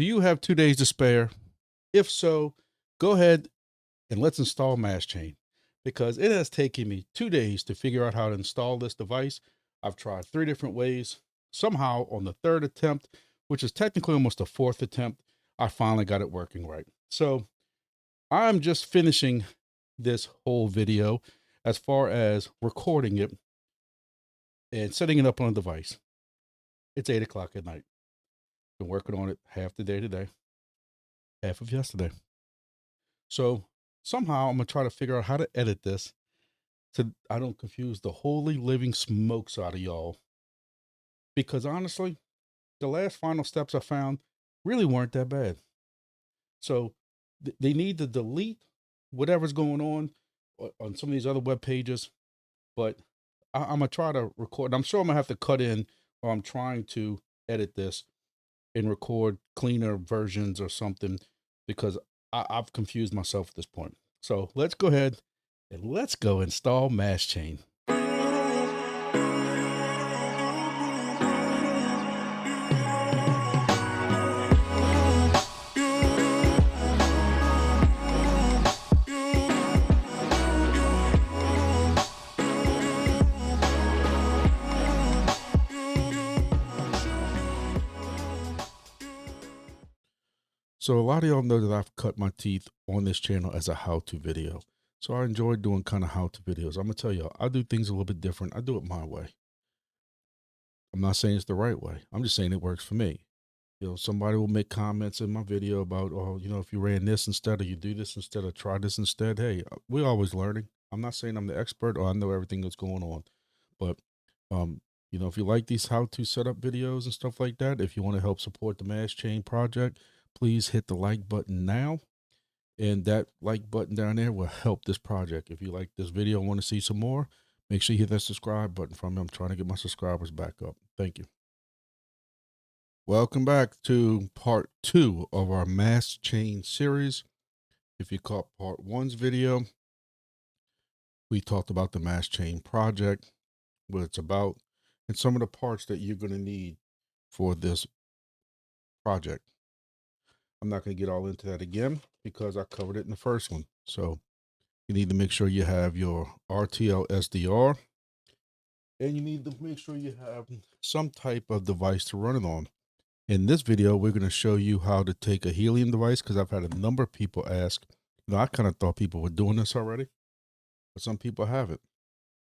Do you have 2 days to spare? If so, go ahead and let's install Mastchain because it has taken me 2 days to figure out how to install this device. I've tried 3 different ways. Somehow on the 3rd attempt, which is technically almost a 4th attempt, I finally got it working right. So, I'm just finishing this whole video as far as recording it and setting it up on a device. It's 8 o'clock at night. Been working on it half the day today, half of yesterday. So somehow I'm gonna try to figure out how to edit this so I don't confuse the holy living smokes out of y'all. Because honestly, the last final steps I found really weren't that bad. So they need to delete whatever's going on some of these other web pages, but I'm gonna try to record. I'm sure I'm gonna have to cut in, or I'm trying to edit this and record cleaner versions or something because I've confused myself at this point. So let's go ahead and let's go install Mastchain. So a lot of y'all know that I've cut my teeth on this channel as a how-to video. So I enjoy doing kind of how-to videos. I'm gonna tell y'all, I do things a little bit different. I do it my way. I'm not saying it's the right way. I'm just saying it works for me. Somebody will make comments in my video about, oh, if you ran this instead, or you do this instead, or try this instead. Hey, we're always learning. I'm not saying I'm the expert or I know everything that's going on, but if you like these how-to setup videos and stuff like that, if you want to help support the Mastchain project, please hit the like button now. And that like button down there will help this project. If you like this video and want to see some more, make sure you hit that subscribe button from me. I'm trying to get my subscribers back up. Thank you. Welcome back to part 2 of our Mastchain series. If you caught part 1's video, we talked about the Mastchain project, what it's about, and some of the parts that you're going to need for this project. I'm not going to get all into that again because I covered it in the first one. So you need to make sure you have your RTL SDR, and you need to make sure you have some type of device to run it on. In this video, we're going to show you how to take a helium device because I've had a number of people ask. I kind of thought people were doing this already, but some people haven't.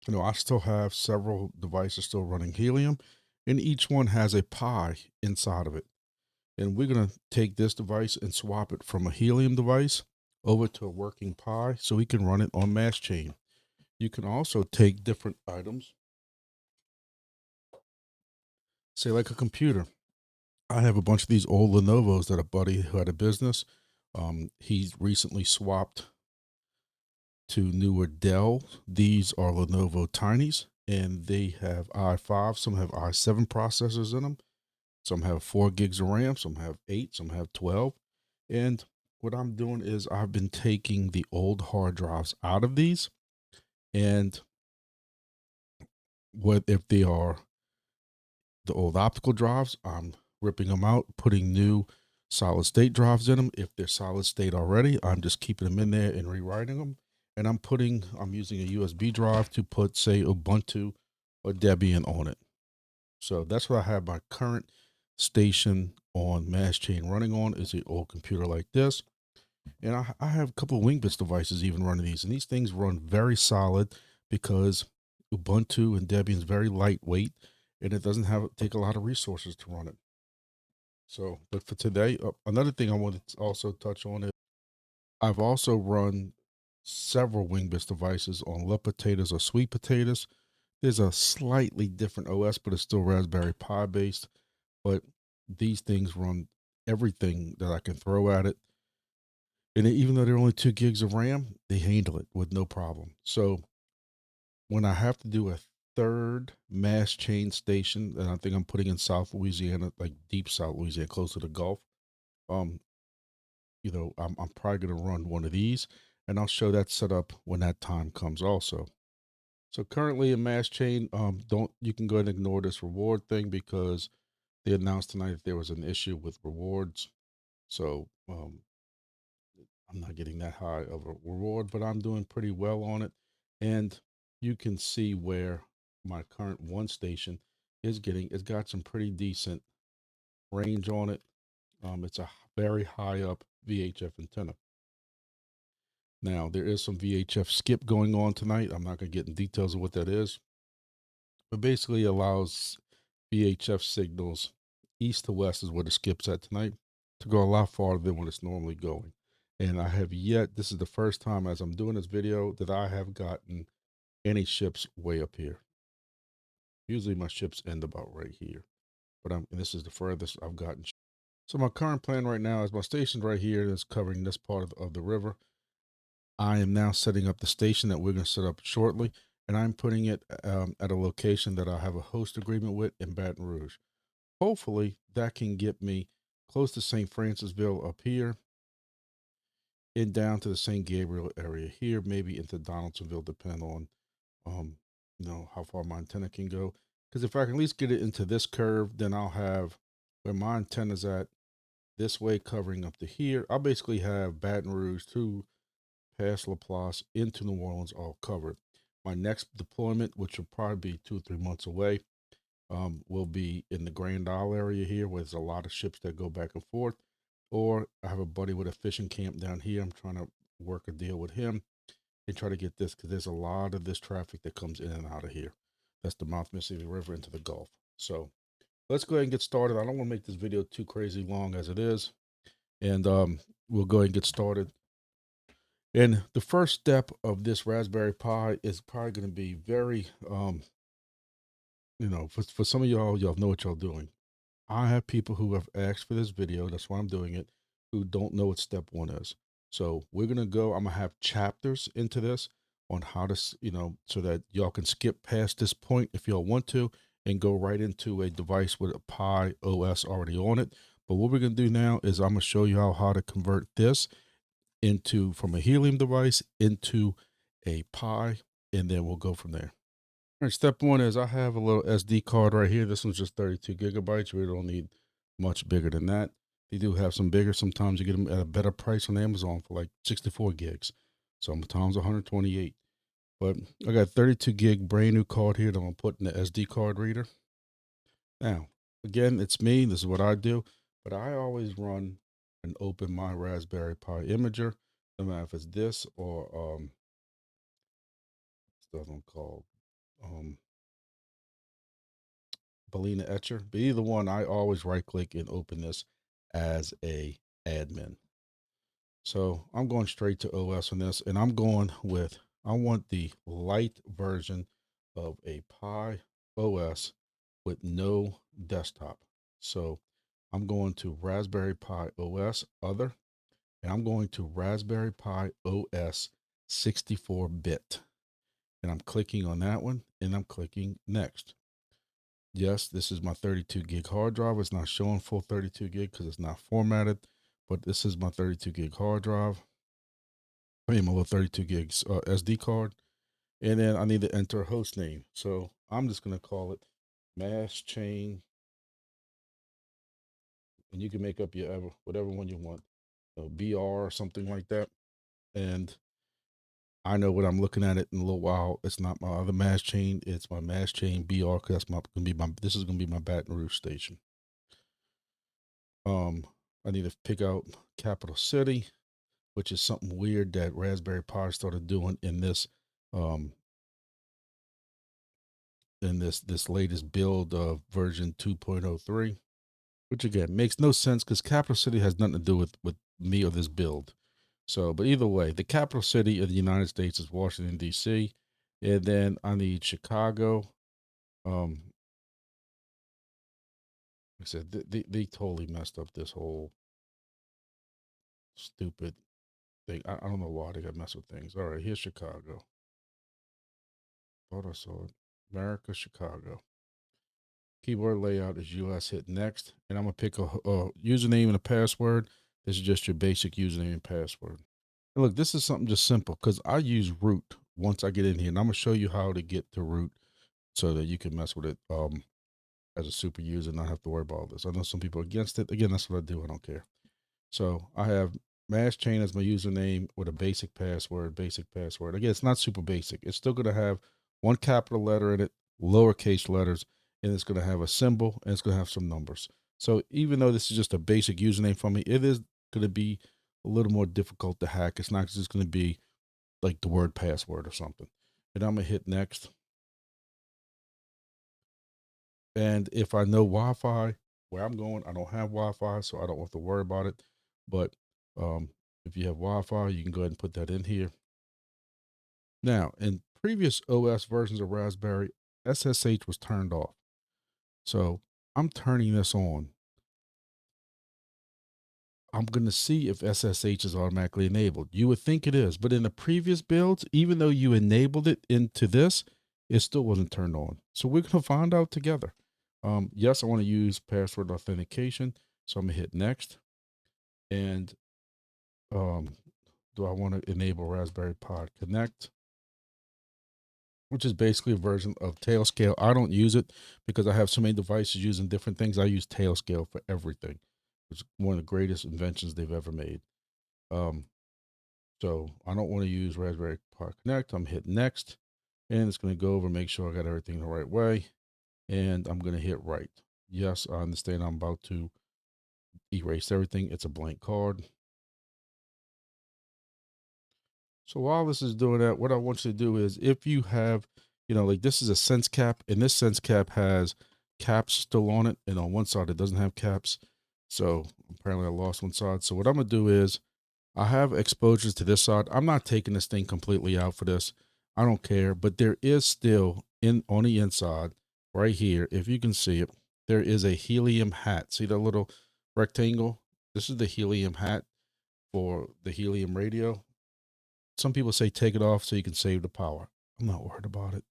I still have several devices still running helium, and each one has a Pi inside of it. And we're going to take this device and swap it from a helium device over to a working Pi so we can run it on Mastchain. You can also take different items, say like a computer. I have a bunch of these old Lenovo's that a buddy who had a business, he's recently swapped to newer Dell. These are Lenovo Tinies, and they have i5. Some have i7 processors in them. Some have 4 gigs of RAM. Some have 8. Some have 12. And what I'm doing is I've been taking the old hard drives out of these, and if they are the old optical drives, I'm ripping them out, putting new solid state drives in them. If they're solid state already, I'm just keeping them in there and rewriting them. And I'm using a USB drive to put, say, Ubuntu or Debian on it. So that's what I have my current station on Mastchain running on, is an old computer like this. And I have a couple of Wingbits devices even running these, and these things run very solid because Ubuntu and Debian is very lightweight, and it doesn't take a lot of resources to run it. So, but for today, another thing I wanted to also touch on is I've also run several Wingbits devices on Lit Potatoes or Sweet Potatoes. There's a slightly different OS, but it's still Raspberry Pi based. But these things run everything that I can throw at it. And even though they're only 2 gigs of RAM, they handle it with no problem. So when I have to do a third Mastchain station, and I think I'm putting in South Louisiana, like deep South Louisiana, close to the Gulf, I'm probably going to run one of these, and I'll show that setup when that time comes also. So currently in Mastchain, you can go ahead and ignore this reward thing because they announced tonight that there was an issue with rewards. So I'm not getting that high of a reward, but I'm doing pretty well on it. And you can see where my current one station is getting. It's got some pretty decent range on it. It's a very high up VHF antenna. Now, there is some VHF skip going on tonight. I'm not going to get in details of what that is, but basically allows VHF signals east to west is where the skip's at tonight, to go a lot farther than what it's normally going. And I have yet, this is the first time as I'm doing this video that I have gotten any ships way up here. Usually my ships end about right here, but and this is the furthest I've gotten. So my current plan right now is my station's right here that's covering this part of the river. I am now setting up the station that we're going to set up shortly, and I'm putting it at a location that I have a host agreement with in Baton Rouge. Hopefully that can get me close to St. Francisville up here and down to the St. Gabriel area here, maybe into Donaldsonville, depending on, how far my antenna can go. Because if I can at least get it into this curve, then I'll have where my antenna's at this way covering up to here. I'll basically have Baton Rouge to past Laplace into New Orleans all covered. My next deployment, which will probably be 2 or 3 months away, will be in the Grand Isle area here, where there's a lot of ships that go back and forth. Or I have a buddy with a fishing camp down here. I'm trying to work a deal with him and try to get this, because there's a lot of this traffic that comes in and out of here. That's the mouth Mississippi River into the Gulf. So let's go ahead and get started. I don't want to make this video too crazy long as it is. And we'll go ahead and get started. And the first step of this Raspberry Pi is probably going to be very, for some of y'all know what y'all doing. I have people who have asked for this video, that's why I'm doing it, who don't know what step one is. So we're going to go, I'm going to have chapters into this on how to, so that y'all can skip past this point if y'all want to and go right into a device with a Pi OS already on it. But what we're going to do now is I'm going to show you how to convert this from a helium device into a Pi, and then we'll go from there. All right, step one is I have a little SD card right here. This one's just 32 gigabytes. You really don't need much bigger than that. They do have some bigger. Sometimes you get them at a better price on Amazon for like 64 gigs. Sometimes 128. But I got 32 gig brand new card here that I'm going to put in the SD card reader. Now, again, it's me. This is what I do. But I always run and open my Raspberry Pi imager, no matter if it's this or what's the other one called? Belina Etcher, but either one, I always right click and open this as a admin. So I'm going straight to OS on this, and I'm going with, I want the light version of a Pi OS with no desktop. So I'm going to Raspberry Pi OS other, and I'm going to Raspberry Pi OS 64-bit. And I'm clicking on that one, and I'm clicking next. Yes, this is my 32 gig hard drive. It's not showing full 32 gig because it's not formatted, but this is my 32 gig hard drive. I mean, my little 32 gigs SD card. And then I need to enter a host name. So I'm just going to call it Mastchain. And you can make up whatever one you want, BR or something like that. And I know what I'm looking at it in a little while. It's not my other Mastchain. It's my Mastchain BR, because this is going to be my Baton Rouge station. I need to pick out capital city, which is something weird that Raspberry Pi started doing in this latest build of version 2.03, which again makes no sense because capital city has nothing to do with me or this build. So, but either way, the capital city of the United States is Washington, D.C. And then I need Chicago. Like I said, they totally messed up this whole stupid thing. I don't know why they got messed with things. All right, here's Chicago. Thought I saw it. America, Chicago. Keyboard layout is US. Hit next. And I'm going to pick a username and a password. This is just your basic username and password. And look, this is something just simple because I use root once I get in here. And I'm going to show you how to get to root so that you can mess with it as a super user and not have to worry about all this. I know some people are against it. Again, that's what I do. I don't care. So I have Mastchain as my username with a basic password, Again, it's not super basic. It's still going to have one capital letter in it, lowercase letters, and it's going to have a symbol, and it's going to have some numbers. So even though this is just a basic username for me, it is going to be a little more difficult to hack. It's not just going to be like the word password or something. And I'm going to hit next. And if I know Wi-Fi, where I'm going, I don't have Wi-Fi, so I don't have to worry about it. But if you have Wi-Fi, you can go ahead and put that in here. Now, in previous OS versions of Raspberry, SSH was turned off. So I'm turning this on. I'm going to see if SSH is automatically enabled. You would think it is, but in the previous builds, even though you enabled it into this, it still wasn't turned on. So we're going to find out together. Yes, I want to use password authentication. So I'm going to hit next. And do I want to enable Raspberry Pi Connect, which is basically a version of Tailscale. I don't use it because I have so many devices using different things. I use Tailscale for everything. It's one of the greatest inventions they've ever made. So I don't want to use Raspberry Pi Connect. I'm hitting next, and it's going to go over, make sure I got everything the right way. And I'm going to hit right. Yes, I understand I'm about to erase everything. It's a blank card. So while this is doing that, what I want you to do is, if you have, like this is a sense cap, and this sense cap has caps still on it, and on one side it doesn't have caps. So apparently I lost one side. So what I'm going to do is, I have exposures to this side. I'm not taking this thing completely out for this. I don't care, but there is still on the inside right here, if you can see it, there is a helium hat. See that little rectangle? This is the helium hat for the helium radio. Some people say take it off so you can save the power. I'm not worried about it.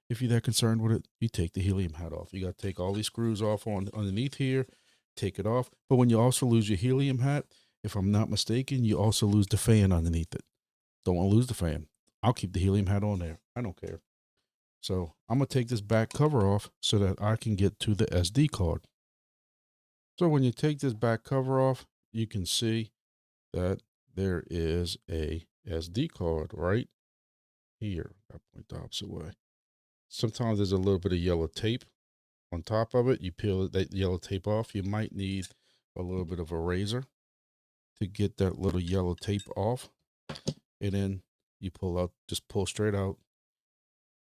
If you're that concerned with it, you take the helium hat off. You got to take all these screws off underneath here, take it off. But when you also lose your helium hat, if I'm not mistaken, you also lose the fan underneath it. Don't want to lose the fan. I'll keep the helium hat on there. I don't care. So I'm going to take this back cover off so that I can get to the SD card. So when you take this back cover off, you can see that there is a SD card right here. I point the opposite way. Sometimes there's a little bit of yellow tape on top of it. You peel that yellow tape off. You might need a little bit of a razor to get that little yellow tape off. And then you just pull straight out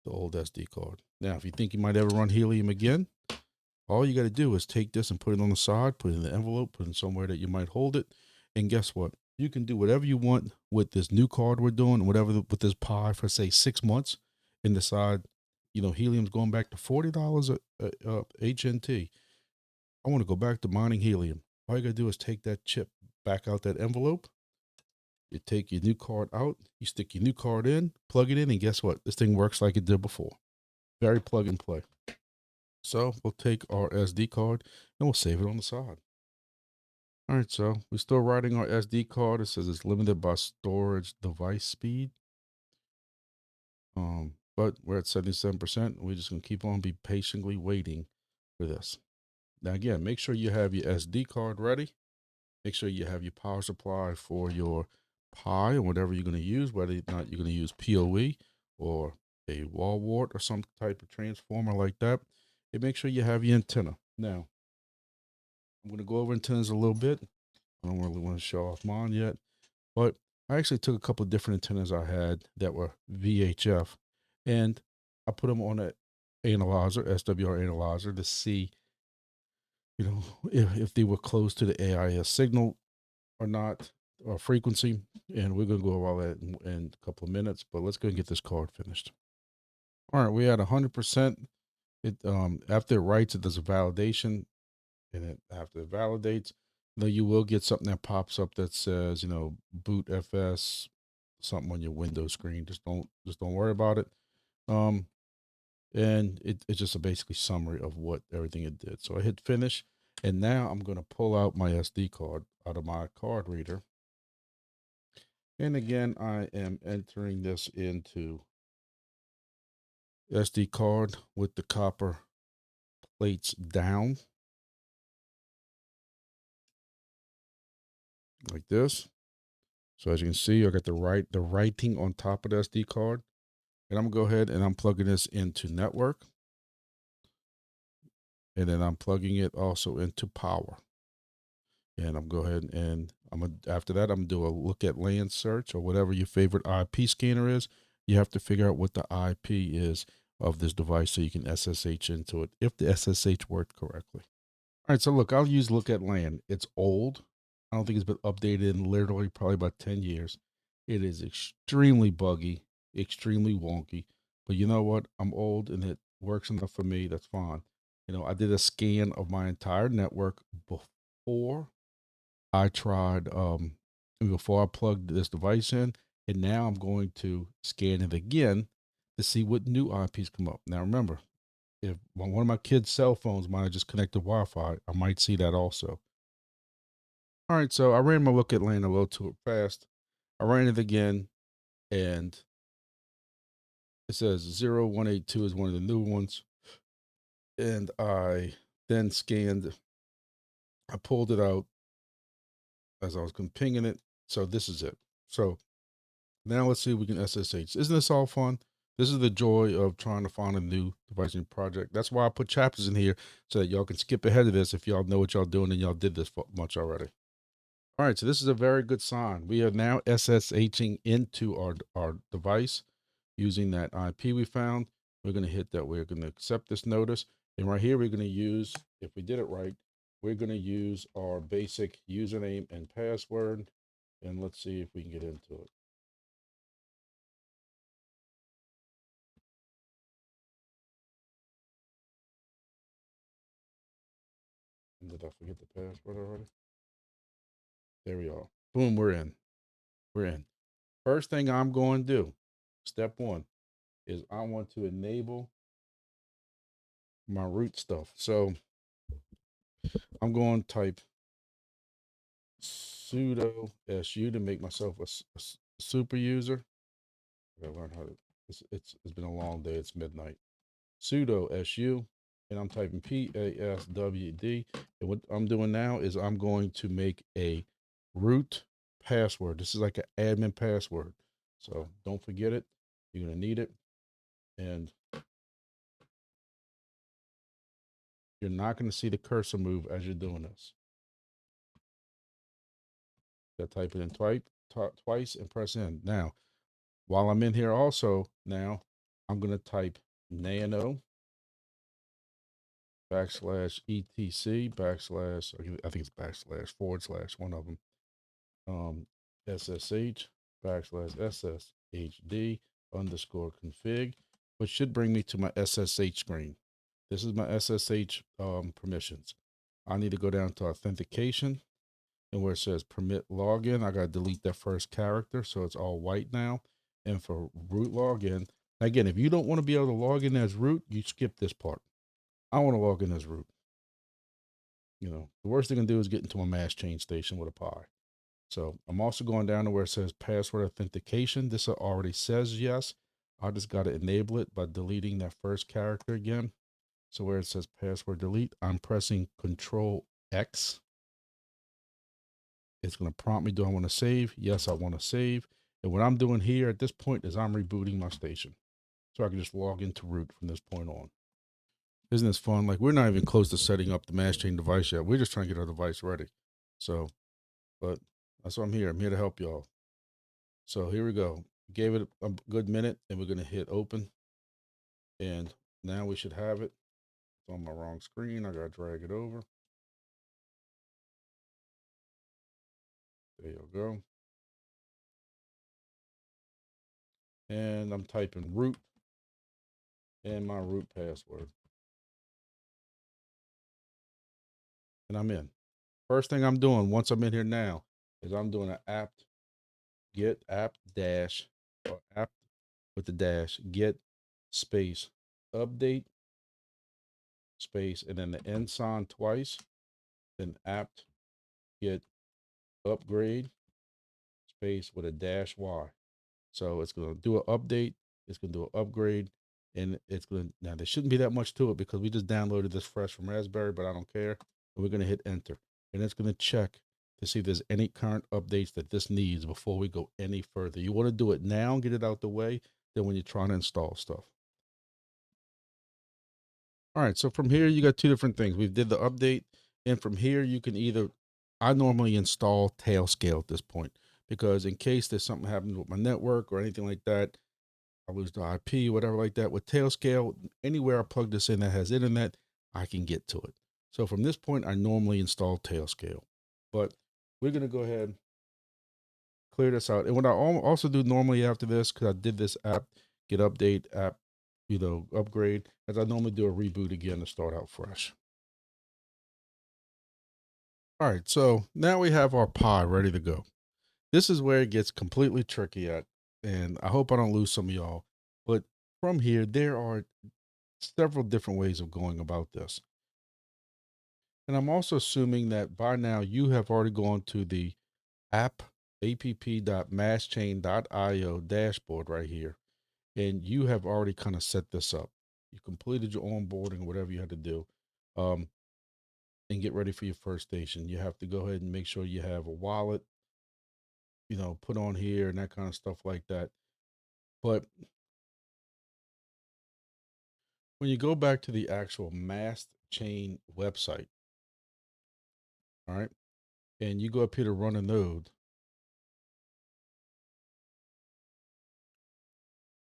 the old SD card. Now, if you think you might ever run helium again, all you got to do is take this and put it on the side, put it in the envelope, put it in somewhere that you might hold it. And guess what? You can do whatever you want with this new card we're doing, with this Pi for say 6 months, and decide, helium's going back to $40 a HNT. I want to go back to mining helium. All you got to do is take that chip back out that envelope. You take your new card out, you stick your new card in, plug it in, and guess what? This thing works like it did before. Very plug and play. So we'll take our SD card and we'll save it on the side. All right, so we're still writing our SD card. It says it's limited by storage device speed. But we're at 77%. We're just gonna keep on be patiently waiting for this. Now again, make sure you have your SD card ready. Make sure you have your power supply for your Pi or whatever you're going to use, whether or not you're going to use PoE or a wall wart or some type of transformer like that. And make sure you have your antenna. Now, I'm going to go over antennas a little bit. I don't really want to show off mine yet, but I actually took a couple of different antennas I had that were VHF, and I put them on an analyzer, SWR analyzer, to see, if they were close to the AIS signal or not, or frequency. And we're going to go over all that in a couple of minutes, but let's go and get this card finished. All right, we had 100%. It after it writes, it does a validation, and after it validates, you will get something that pops up that says, boot FS, something on your Windows screen. Just don't worry about it. And it's just a basically summary of what everything it did. So I hit finish, and now I'm going to pull out my SD card out of my card reader. And again, I am entering this into SD card with the copper plates down. like this. So as you can see, I got the writing on top of the SD card. And I'm gonna go ahead and I'm plugging this into network. And then I'm plugging it also into power. And I'm go ahead and after that, I'm gonna do a look at LAN search or whatever your favorite IP scanner is. You have to figure out what the IP is of this device so you can SSH into it if the SSH worked correctly. All right, so look, I'll use look at LAN. It's old. I don't think it's been updated in literally probably about 10 years. It is extremely buggy, extremely wonky. But you know what? I'm old and it works enough for me. That's fine. You know, I did a scan of my entire network before I tried before I plugged this device in, and now I'm going to scan it again to see what new IPs come up. Now remember, if one of my kids' cell phones might have just connected Wi-Fi, I might see that also. All right, so I ran my look at LAN a little too fast. I ran it again, and it says 0182 is one of the new ones. And I then scanned, I pulled it out as I was pinging it. So this is it. So now let's see if we can SSH. Isn't this all fun? This is the joy of trying to find a new device in project. That's why I put chapters in here so that y'all can skip ahead of this if y'all know what y'all doing and y'all did this much already. All right, so this is a very good sign. We are now SSHing into our device using that IP we found. We're going to hit that. We're going to accept this notice. And right here, we're going to use, if we did it right, we're going to use our basic username and password. And let's see if we can get into it. And did I forget the password already? There we are. Boom, we're in. We're in. First thing I'm going to do, step one, is I want to enable my root stuff. So I'm going to type sudo su to make myself a super user. I gotta learn how to, it's been a long day. It's midnight. Sudo su, and I'm typing PASWD. And what I'm doing now is I'm going to make a root password. This is like an admin password. So don't forget it. You're gonna need it. And you're not gonna see the cursor move as you're doing this. You gotta type it in twice and press in. Now, while I'm in here also, now I'm gonna type nano backslash etc backslash, I think it's backslash forward slash one of them, ssh backslash sshd underscore config, which should bring me to my SSH screen. This is my SSH permissions. I need to go down to authentication, and where it says permit login, I got to delete that first character. So it's all white now. And for root login, again, if you don't want to be able to log in as root, you skip this part. I want to log in as root. You know, the worst thing I can do is get into a Mastchain station with a pi. So I'm also going down to where it says password authentication. This already says yes. I just got to enable it by deleting that first character again. So where it says password delete, I'm pressing Control X. It's going to prompt me, do I want to save? Yes, I want to save. And what I'm doing here at this point is I'm rebooting my station. So I can just log into root from this point on. Isn't this fun? Like, we're not even close to setting up the Mastchain device yet. We're just trying to get our device ready. So, but that's why I'm here. I'm here to help y'all. So here we go. Gave it a good minute and we're going to hit open. And now we should have it. It's on my wrong screen. I got to drag it over. There you go. And I'm typing root and my root password. And I'm in. First thing I'm doing once I'm in here now is I'm doing an apt get apt dash or apt with the dash get space update space and then the end sign twice, then apt get upgrade space with a dash y. So it's going to do an update, it's going to do an upgrade, and it's going to, now there shouldn't be that much to it because we just downloaded this fresh from Raspberry, but I don't care. And we're going to hit enter, and it's going to check to see if there's any current updates that this needs before we go any further. You want to do it now and get it out the way than when you're trying to install stuff. All right, so from here, you got two different things. We did the update, and from here, you can either, I normally install Tailscale at this point, because in case there's something happens with my network or anything like that, I lose the IP, whatever like that. With Tailscale, anywhere I plug this in that has internet, I can get to it. So from this point, I normally install Tailscale, but we're going to go ahead and clear this out. And what I also do normally after this, because I did this app, get update app, upgrade, as I normally do a reboot again to start out fresh. All right, so now we have our pod ready to go. This is where it gets completely tricky at, and I hope I don't lose some of y'all. But from here, there are several different ways of going about this. And I'm also assuming that by now you have already gone to the app.mastchain.io dashboard right here, and you have already kind of set this up. You completed your onboarding, whatever you had to do, and get ready for your first station. You have to go ahead and make sure you have a wallet, put on here and that kind of stuff like that. But when you go back to the actual Mastchain website, all right, and you go up here to run a node,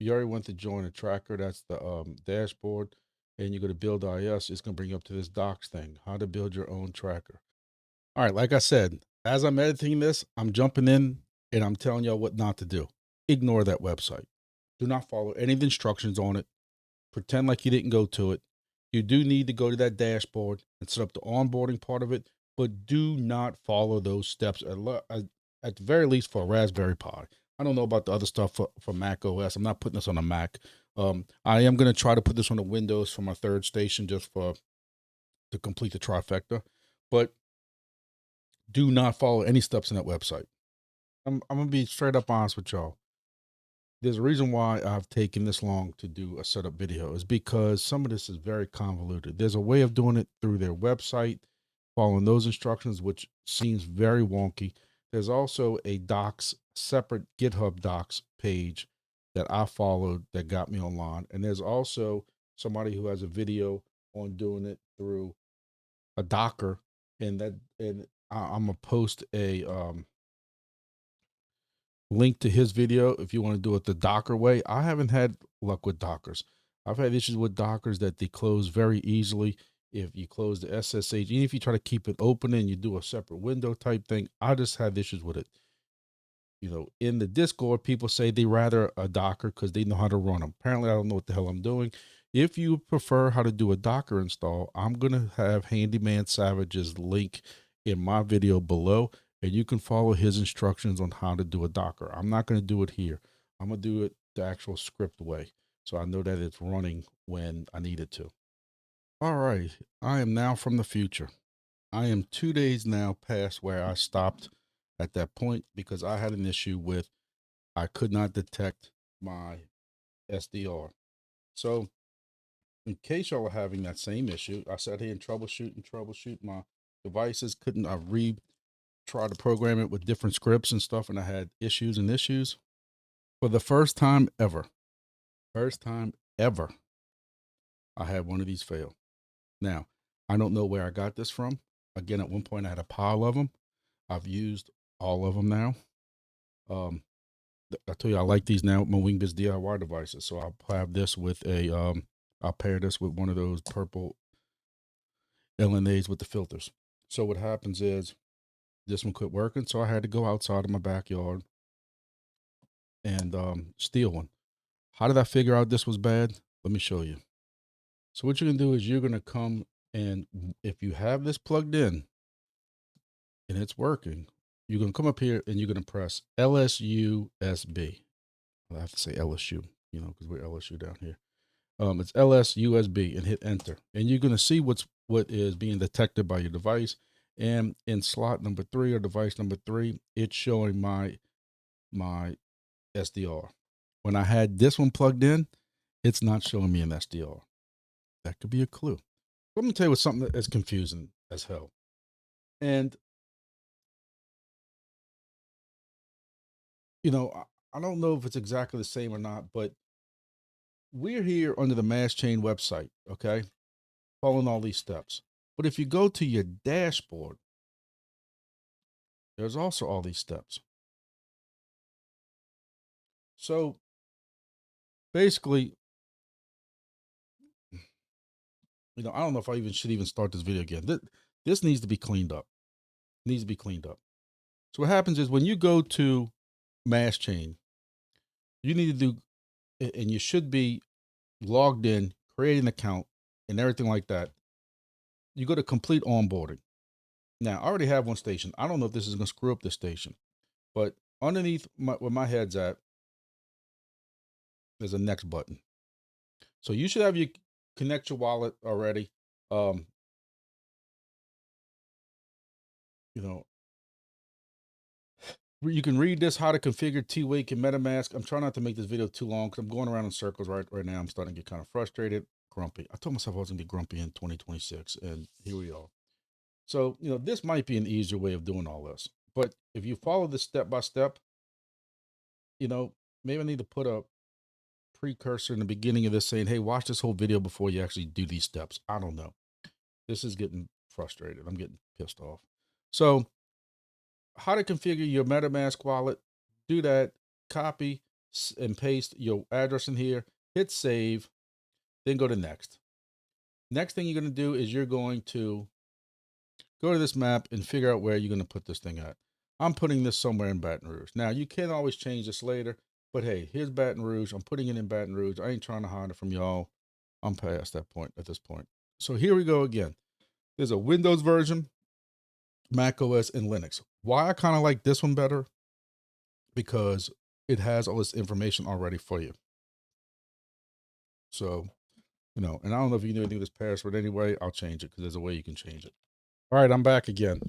you already went to join a tracker. That's the dashboard. And you go to build IS, it's going to bring you up to this docs thing, how to build your own tracker. All right, like I said, as I'm editing this, I'm jumping in and I'm telling y'all what not to do. Ignore that website. Do not follow any of the instructions on it. Pretend like you didn't go to it. You do need to go to that dashboard and set up the onboarding part of it, but do not follow those steps at the very least for a Raspberry Pi. I don't know about the other stuff for Mac OS. I'm not putting this on a Mac. I am going to try to put this on the Windows for my third station just to complete the trifecta, but do not follow any steps in that website. I'm going to be straight up honest with y'all. There's a reason why I've taken this long to do a setup video is because some of this is very convoluted. There's a way of doing it through their website, following those instructions, which seems very wonky. There's also a docs, separate GitHub docs page that I followed that got me online. And there's also somebody who has a video on doing it through a Docker, and I'm gonna post a link to his video if you want to do it the Docker way. I haven't had luck with Dockers. I've had issues with Dockers that they close very easily. If you close the SSH, even if you try to keep it open and you do a separate window type thing, I just had issues with it. In the Discord, people say they rather a Docker because they know how to run them. Apparently, I don't know what the hell I'm doing. If you prefer how to do a Docker install, I'm going to have Handyman Savage's link in my video below, and you can follow his instructions on how to do a Docker. I'm not going to do it here. I'm going to do it the actual script way, so I know that it's running when I need it to. All right, I am now from the future. I am 2 days now past where I stopped at that point because I had an issue with I could not detect my SDR. So in case y'all are having that same issue, I sat here and troubleshoot my devices. I tried to program it with different scripts and stuff, and I had issues and issues. For the first time ever, I had one of these fail. Now, I don't know where I got this from. Again, at one point I had a pile of them. I've used all of them now. I tell you, I like these now with my Wingbits DIY devices. So I'll have this with I'll pair this with one of those purple LNAs with the filters. So what happens is this one quit working. So I had to go outside of my backyard and steal one. How did I figure out this was bad? Let me show you. So what you're going to do is you're going to come, and if you have this plugged in and it's working, you're going to come up here and you're going to press LSUSB. I have to say LSU, because we're LSU down here. It's LSUSB, and hit enter. And you're going to see what is being detected by your device. And in slot number 3 or device number 3, it's showing my SDR. When I had this one plugged in, it's not showing me an SDR. That could be a clue. Let me tell you what's something that's confusing as hell. And you know, I don't know if it's exactly the same or not, but we're here under the Mastchain website, okay, following all these steps. But if you go to your dashboard, there's also all these steps. So basically, you know, I don't know if I should even start this video again. This needs to be cleaned up. Needs to be cleaned up. So what happens is when you go to Mastchain, you need to do, and you should be logged in, create an account, and everything like that. You go to complete onboarding. Now, I already have one station. I don't know if this is going to screw up this station, but underneath where my head's at, there's a next button. So you should have your connect your wallet already. You know, you can read this, how to configure T-Wake and MetaMask. I'm trying not to make this video too long because I'm going around in circles right now. I'm starting to get kind of frustrated, grumpy. I told myself I was going to be grumpy in 2026, and here we are. So, you know, this might be an easier way of doing all this. But if you follow this step by step, you know, maybe I need to put a precursor in the beginning of this saying, hey, watch this whole video before you actually do these steps. I don't know. This is getting frustrated. I'm getting pissed off. So, how to configure your MetaMask wallet? Do that. Copy and paste your address in here. Hit save. Then go to next. Next thing you're going to do is you're going to go to this map and figure out where you're going to put this thing at. I'm putting this somewhere in Baton Rouge. Now, you can always change this later, but hey, here's Baton Rouge. I'm putting it in Baton Rouge. I ain't trying to hide it from y'all. I'm past that point at this point. So here we go again. There's a Windows version, Mac OS, and Linux. Why I kind of like this one better? Because it has all this information already for you. So, you know, and I don't know if you know anything with this password anyway. I'll change it because there's a way you can change it. All right, I'm back again.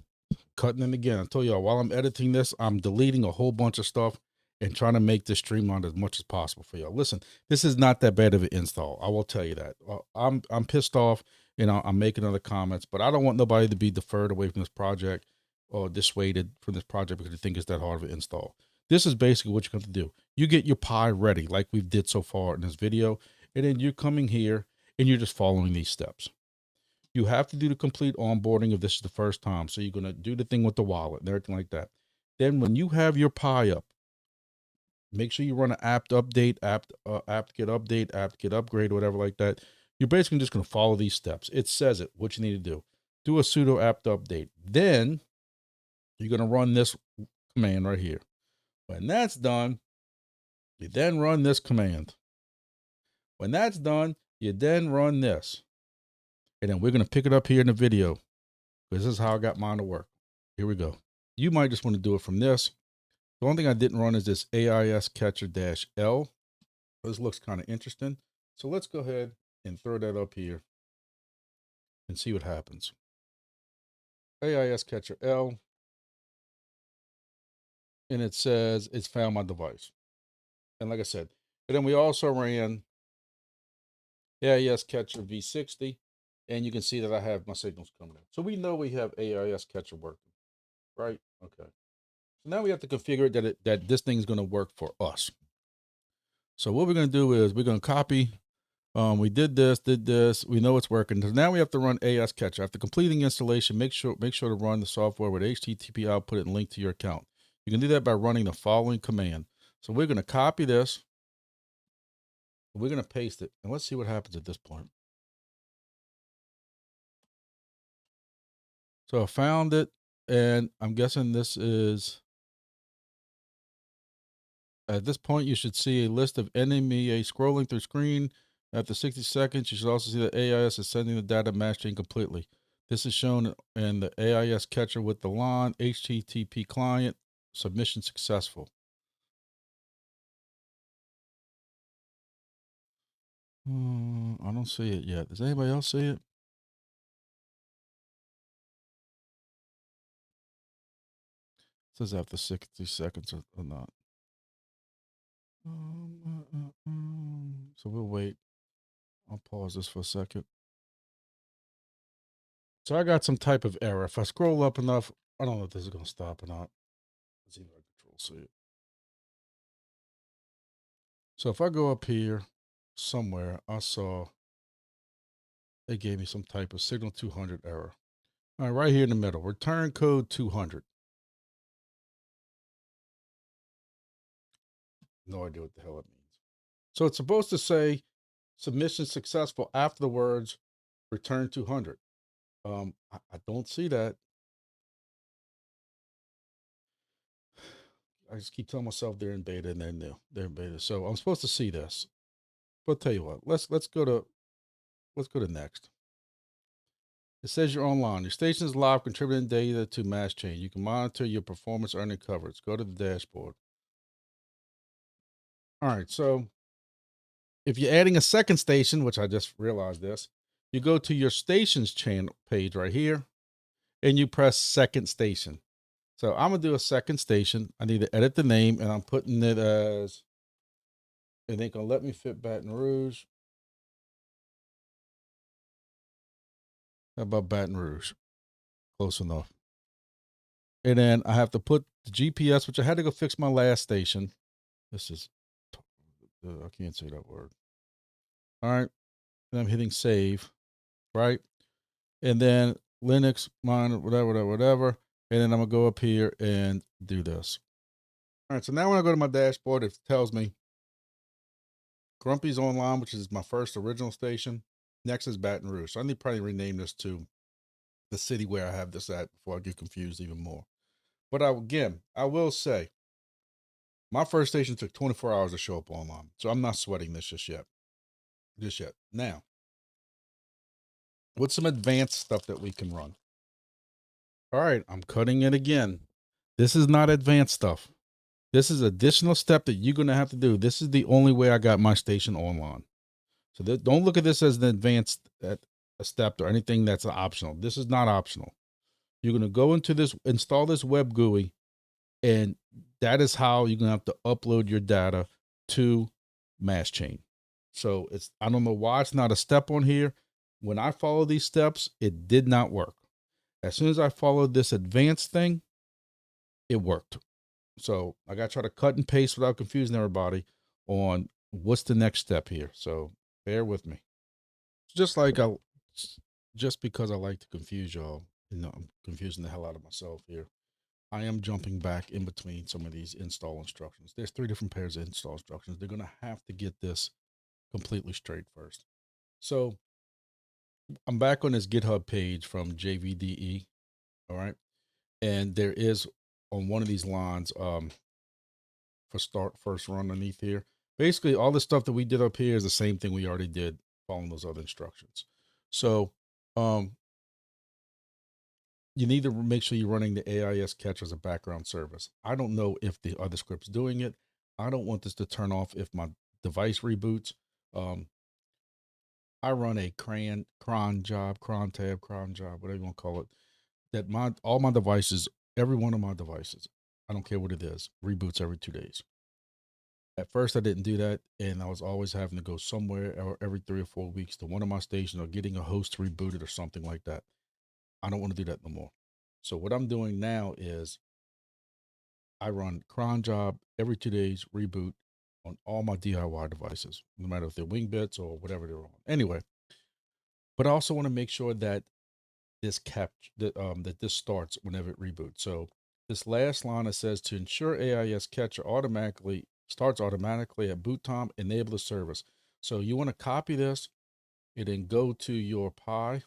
Cutting in again. I told y'all while I'm editing this, I'm deleting a whole bunch of stuff and trying to make this streamlined as much as possible for y'all. Listen, this is not that bad of an install. I will tell you that. I'm pissed off. You know, I'm making other comments, but I don't want nobody to be deferred away from this project or dissuaded from this project because they think it's that hard of an install. This is basically what you're going to do. You get your Pi ready like we've did so far in this video, and then you're coming here and you're just following these steps. You have to do the complete onboarding if this is the first time. So you're going to do the thing with the wallet and everything like that. Then when you have your Pi up, make sure you run an apt update, apt get update, apt get upgrade, whatever like that. You're basically just going to follow these steps. It says it, what you need to do. Do a sudo apt update. Then you're going to run this command right here. When that's done, you then run this command. When that's done, you then run this. And then we're going to pick it up here in the video. This is how I got mine to work. Here we go. You might just want to do it from this. The only thing I didn't run is this AIS catcher -L. This looks kind of interesting. So let's go ahead and throw that up here and see what happens. AIS catcher L. And it says it's found my device. And like I said, and then we also ran AIS catcher V60. And you can see that I have my signals coming in. So we know we have AIS catcher working, right? Okay. So now we have to configure it that this thing is going to work for us. So what we're going to do is we're going to copy. We did this. We know it's working. So now we have to run AIS catcher. After completing installation, make sure to run the software with HTTP output and link to your account. You can do that by running the following command. So we're going to copy this. We're going to paste it. And let's see what happens at this point. So I found it. And I'm guessing this is... At this point, you should see a list of NMEA scrolling through screen. After 60 seconds, you should also see that AIS is sending the data Mastchain completely. This is shown in the AIS catcher with the line HTTP client. Submission successful. I don't see it yet. Does anybody else see it? It says after 60 seconds or not. So we'll wait. I'll pause this for a second. So I got some type of error. If I scroll up enough, I don't know if this is going to stop or not. Let's see if I control C it. So if I go up here somewhere, I saw it gave me some type of signal 200 error. All right, right here in the middle, return code 200. No idea what the hell it means. So it's supposed to say submission successful after the words return 200. I don't see that. I just keep telling myself they're in beta and they're new. They're in beta. So I'm supposed to see this. But I'll tell you what, let's go to next. It says you're online. Your station is live, contributing data to Mastchain. You can monitor your performance, earning coverage. Go to the dashboard. All right, so if you're adding a second station, which I just realized this, you go to your stations channel page right here, and you press second station. So I'm gonna do a second station. I need to edit the name, and I'm putting it as, it ain't gonna let me fit Baton Rouge. How about Baton Rouge? Close enough. And then I have to put the GPS, which I had to go fix my last station. This is, I can't say that word. All right. And I'm hitting save, right? And then Linux, mine, whatever. And then I'm gonna go up here and do this. All right. So now when I go to my dashboard, it tells me Grumpy's online, which is my first original station. Next is Baton Rouge. So I need to probably rename this to the city where I have this at before I get confused even more. But I will say, my first station took 24 hours to show up online. So I'm not sweating this just yet. Now, what's some advanced stuff that we can run? All right, I'm cutting it again. This is not advanced stuff. This is additional step that you're going to have to do. This is the only way I got my station online. So don't look at this as an advanced a step or anything that's optional. This is not optional. You're going to go into this, install this web GUI, and that is how you're going to have to upload your data to Mastchain. So I don't know why it's not a step on here. When I follow these steps, it did not work. As soon as I followed this advanced thing, it worked. So I got to try to cut and paste without confusing everybody on what's the next step here. So bear with me. Just because I like to confuse y'all, I'm confusing the hell out of myself here. I am jumping back in between some of these install instructions. There's 3 different pairs of install instructions. They're going to have to get this completely straight first. So I'm back on this GitHub page from JVDE. All right. And there is on one of these lines, for start first run underneath here. Basically, all the stuff that we did up here is the same thing we already did following those other instructions. So, you need to make sure you're running the AIS catcher as a background service. I don't know if the other script's doing it. I don't want this to turn off if my device reboots. I run a cron job, whatever you want to call it, that all my devices, every one of my devices, I don't care what it is, reboots every 2 days. At first, I didn't do that, and I was always having to go somewhere or every 3 or 4 weeks to one of my stations or getting a host rebooted or something like that. I don't want to do that no more. So what I'm doing now is I run cron job every 2 days, reboot on all my DIY devices, no matter if they're Wingbits or whatever they're on. Anyway, but I also want to make sure that that this starts whenever it reboots. So this last line, it says to ensure AIS catcher starts automatically at boot time, enable the service. So you want to copy this and then go to your Pi.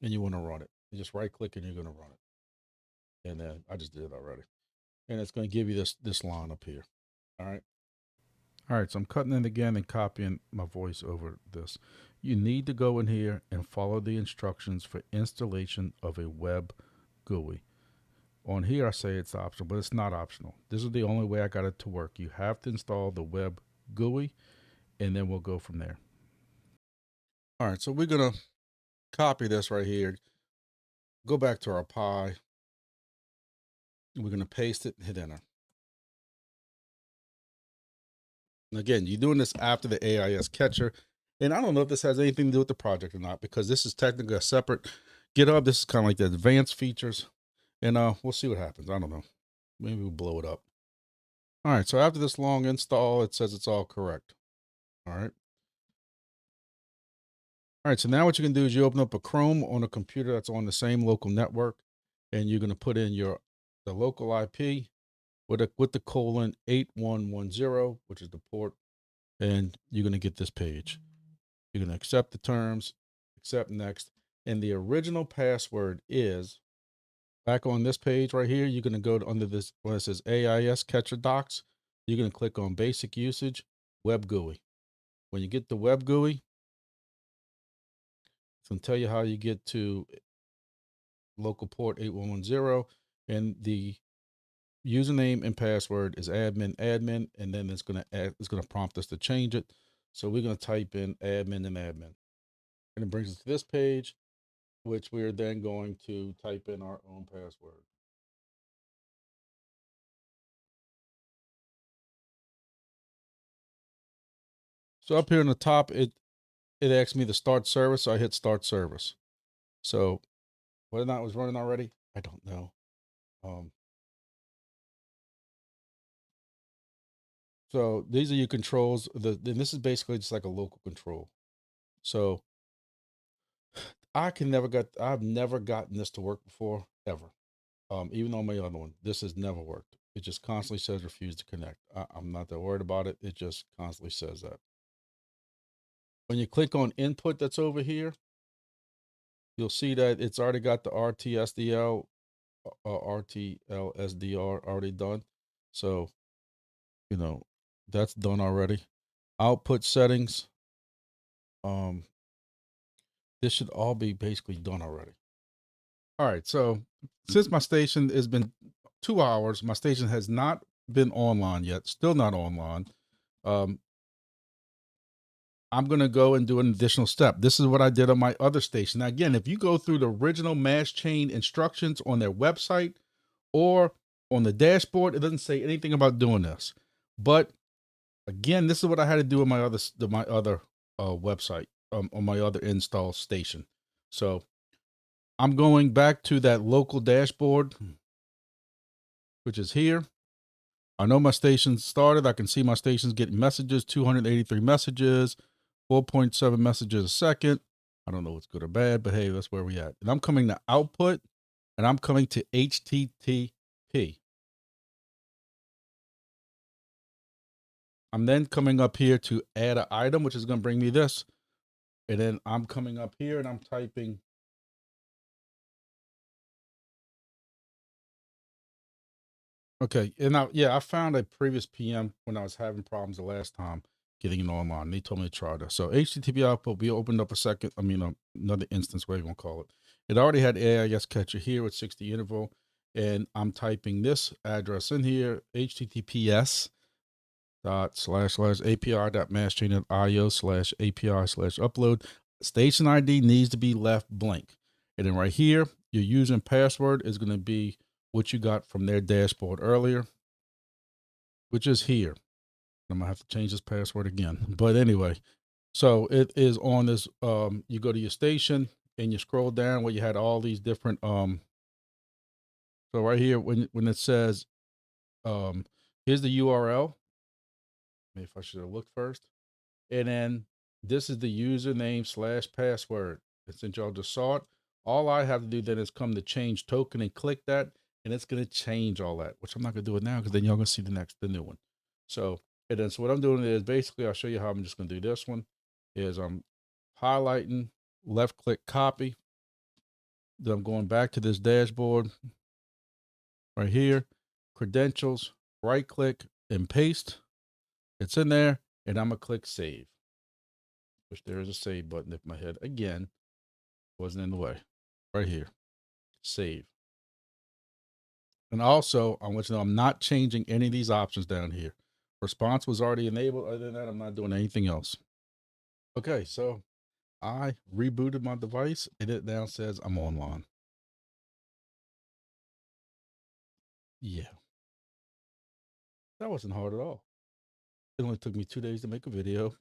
And you want to run it. You just right click and you're going to run it. And then I just did it already. And it's going to give you this line up here. All right. All right, so I'm cutting it again and copying my voice over this. You need to go in here and follow the instructions for installation of a web GUI. On here, I say it's optional, but it's not optional. This is the only way I got it to work. You have to install the web GUI, and then we'll go from there. All right, so we're going to copy this right here. Go back to our Pi. We're going to paste it and hit enter. And again, you're doing this after the AIS catcher. And I don't know if this has anything to do with the project or not, because this is technically a separate GitHub. This is kind of like the advanced features. and we'll see what happens. I don't know. Maybe we'll blow it up. All right. So after this long install, it says it's all correct. All right. All right. So now what you can do is you open up a Chrome on a computer that's on the same local network, and you're going to put in the local IP with the colon 8110, which is the port, and you're going to get this page. You're going to accept the terms, accept next, and the original password is back on this page right here. You're going to go to under this where it says AIS Catcher Docs. You're going to click on Basic Usage, Web GUI. When you get the Web GUI, it's going to tell you how you get to local port 8110, and the username and password is admin, and then it's going to prompt us to change it. So we're going to type in admin and admin, and it brings us to this page, which we're then going to type in our own password. So up here in the top, it asks me to start service. So I hit start service. So whether or not it was running already, I don't know. So these are your controls. And this is basically just like a local control. So I've never gotten this to work before, ever. Even on my other one, this has never worked. It just constantly says refuse to connect. I'm not that worried about it. It just constantly says that. When you click on input that's over here, you'll see that it's already got the RTSDL, RTLSDR already done. So, that's done already. Output settings. This should all be basically done already. All right. So since my station has been 2 hours, my station has not been online yet. Still not online. I'm going to go and do an additional step. This is what I did on my other station. Now, again, if you go through the original Mastchain instructions on their website or on the dashboard, it doesn't say anything about doing this. But again, this is what I had to do on my other website, on my other install station. So I'm going back to that local dashboard, which is here. I know my station started. I can see my station's getting messages, 283 messages, 4.7 messages a second. I don't know what's good or bad, but hey, that's where we at. And I'm coming to output, and I'm coming to HTTP. I'm then coming up here to add an item, which is going to bring me this. And then I'm coming up here and I'm typing. Okay. And now, yeah, I found a previous PM when I was having problems the last time getting it online. They told me to try this. So HTTP output, we opened up another instance, whatever you want to call it. It already had AIS catcher here with 60 interval. And I'm typing this address in here, HTTPS api.mastchain.io/API/upload. Station ID needs to be left blank. And then right here, your user and password is going to be what you got from their dashboard earlier, which is here. I'm going to have to change this password again. But anyway, so it is on this, you go to your station and you scroll down where you had all these different, so right here, when it says, here's the URL. Maybe if I should have looked first. And then this is the username/password. And since y'all just saw it, all I have to do then is come to change token and click that, and it's going to change all that, which I'm not going to do it now because then y'all going to see the new one. So, and then so what I'm doing is basically, I'll show you how I'm just going to do this one is I'm highlighting, left click copy. Then I'm going back to this dashboard right here, credentials, right click and paste. It's in there, and I'm going to click save. Which there is a save button if my head again wasn't in the way. Right here, save. And also, I want you to know I'm not changing any of these options down here. Response was already enabled. Other than that, I'm not doing anything else. Okay, so I rebooted my device and it now says I'm online. Yeah, that wasn't hard at all. It only took me 2 days to make a video.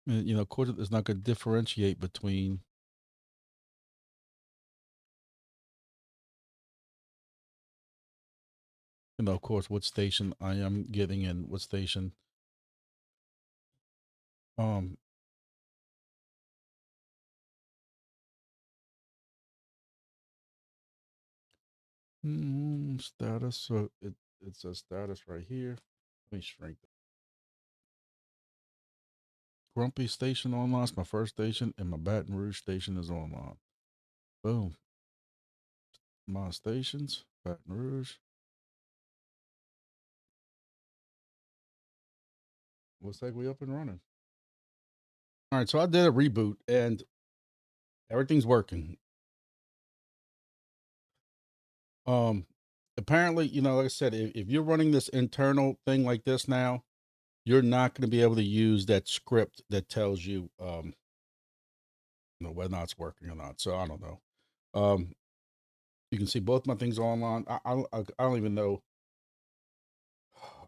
And, you know, of course, it's not going to differentiate between, you know, of course, what station I am getting and what station. Um, status. So it says status right here. Let me shrink that. Grumpy station online is my first station, and my Baton Rouge station is online. Boom. My stations, Baton Rouge. Looks like we up and running. All right, so I did a reboot and everything's working. Apparently, you know, like I said, if you're running this internal thing like this now, you're not going to be able to use that script that tells you, you know, whether or not it's working or not. So I don't know. You can see both my things are online. I don't even know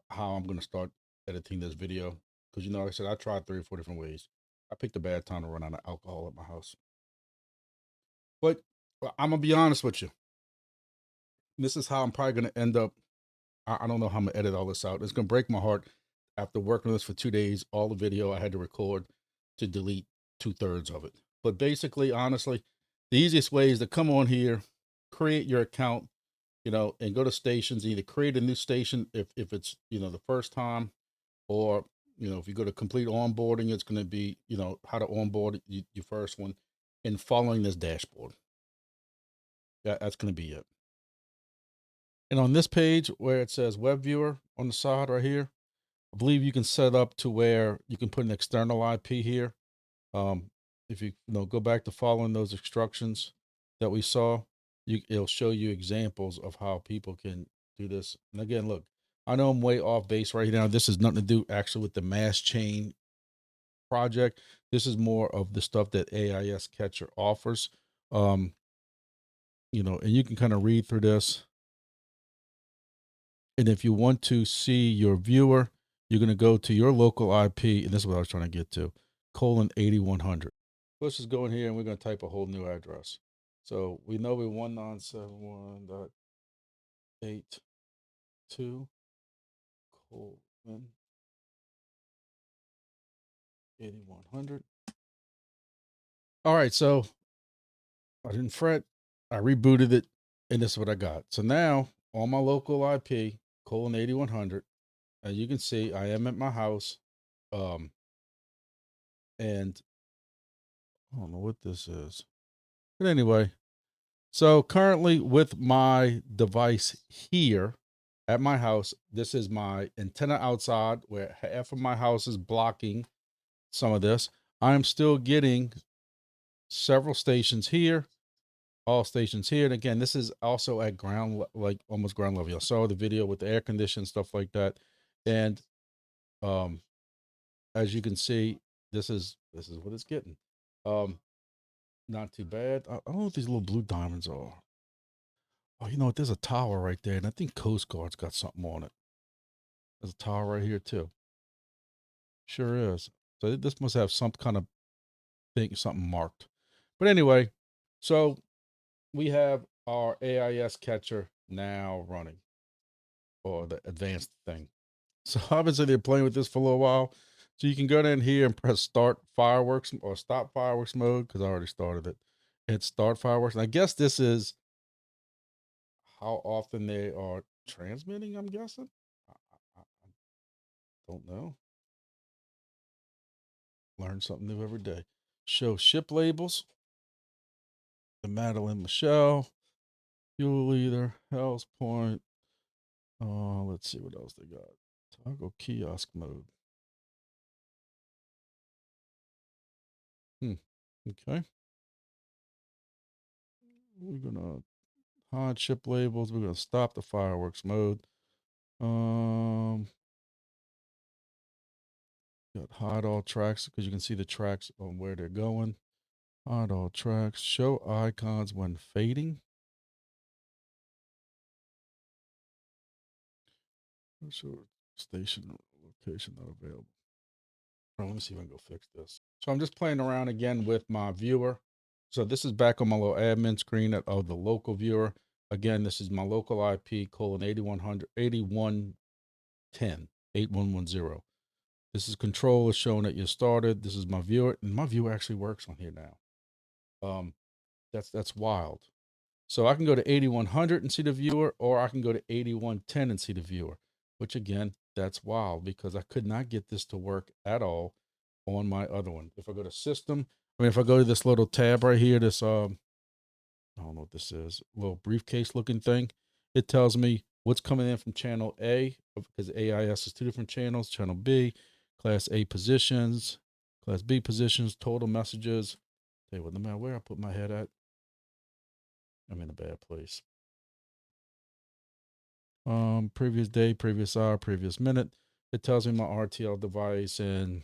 how I'm going to start editing this video because, you know, like I said, I tried 3 or 4 different ways. I picked a bad time to run out of alcohol at my house. But I'm gonna be honest with you. This is how I'm probably gonna end up. I don't know how I'm gonna edit all this out. It's gonna break my heart after working on this for 2 days. All the video I had to record to delete 2/3 of it. But basically, honestly, the easiest way is to come on here, create your account, you know, and go to stations. Either create a new station if it's, you know, the first time, or, you know, if you go to complete onboarding, it's gonna be, you know, how to onboard your first one, and following this dashboard. That's gonna be it. And on this page where it says web viewer on the side right here, I believe you can set up to where you can put an external IP here. Um, if you know, go back to following those instructions that we saw, it'll show you examples of how people can do this. And again, look, I know I'm way off base right now. This has nothing to do actually with the Mastchain project. This is more of the stuff that AIS Catcher offers. Um, you know, and you can kind of read through this. And if you want to see your viewer, you're going to go to your local IP. And this is what I was trying to get to, :8100. Let's just go in here and we're going to type a whole new address. So we know we're 1971.82 :8100. All right. So I didn't fret. I rebooted it and this is what I got. So now on my local IP, :8100, as you can see, I am at my house. And I don't know what this is. But anyway, so currently with my device here at my house, this is my antenna outside where half of my house is blocking some of this. I'm still getting several stations here, all stations here. And again, this is also at ground, like almost ground level. I saw the video with the air conditioning, stuff like that. And as you can see, this is what it's getting. Not too bad. I don't know what these little blue diamonds are. Oh, you know what? There's a tower right there, and I think Coast Guard's got something on it. There's a tower right here too. Sure is. So this must have some kind of thing, something marked. But anyway, so we have our AIS catcher now running, or the advanced thing. So obviously they're playing with this for a little while. So you can go down here and press start fireworks or stop fireworks mode, because I already started it. It's start fireworks. And I guess this is how often they are transmitting, I'm guessing. I don't know. Learn something new every day. Show ship labels. The Madeline Michelle, fuel leader, Hell's Point. Let's see what else they got. Toggle kiosk mode. Okay. We're gonna hide ship labels. We're gonna stop the fireworks mode. Got hide all tracks because you can see the tracks on where they're going. Hide all tracks. Show icons when fading. Show station location not available. Let me see if I can go fix this. So I'm just playing around again with my viewer. So this is back on my little admin screen of the local viewer. Again, this is my local IP colon 8100, 8110, 8110. This is control is showing that you started. This is my viewer, and my viewer actually works on here now. That's wild. So I can go to 8100 and see the viewer, or I can go to 8110 and see the viewer, which again, that's wild because I could not get this to work at all on my other one. If I go to system, I mean, if I go to this little tab right here, this, I don't know what this is, little briefcase looking thing, it tells me what's coming in from channel A, because AIS is two different channels, channel B, class A positions, class B positions, total messages. Tell you what, no matter where I put my head at, I'm in a bad place. Previous day, previous hour, previous minute. It tells me my RTL device and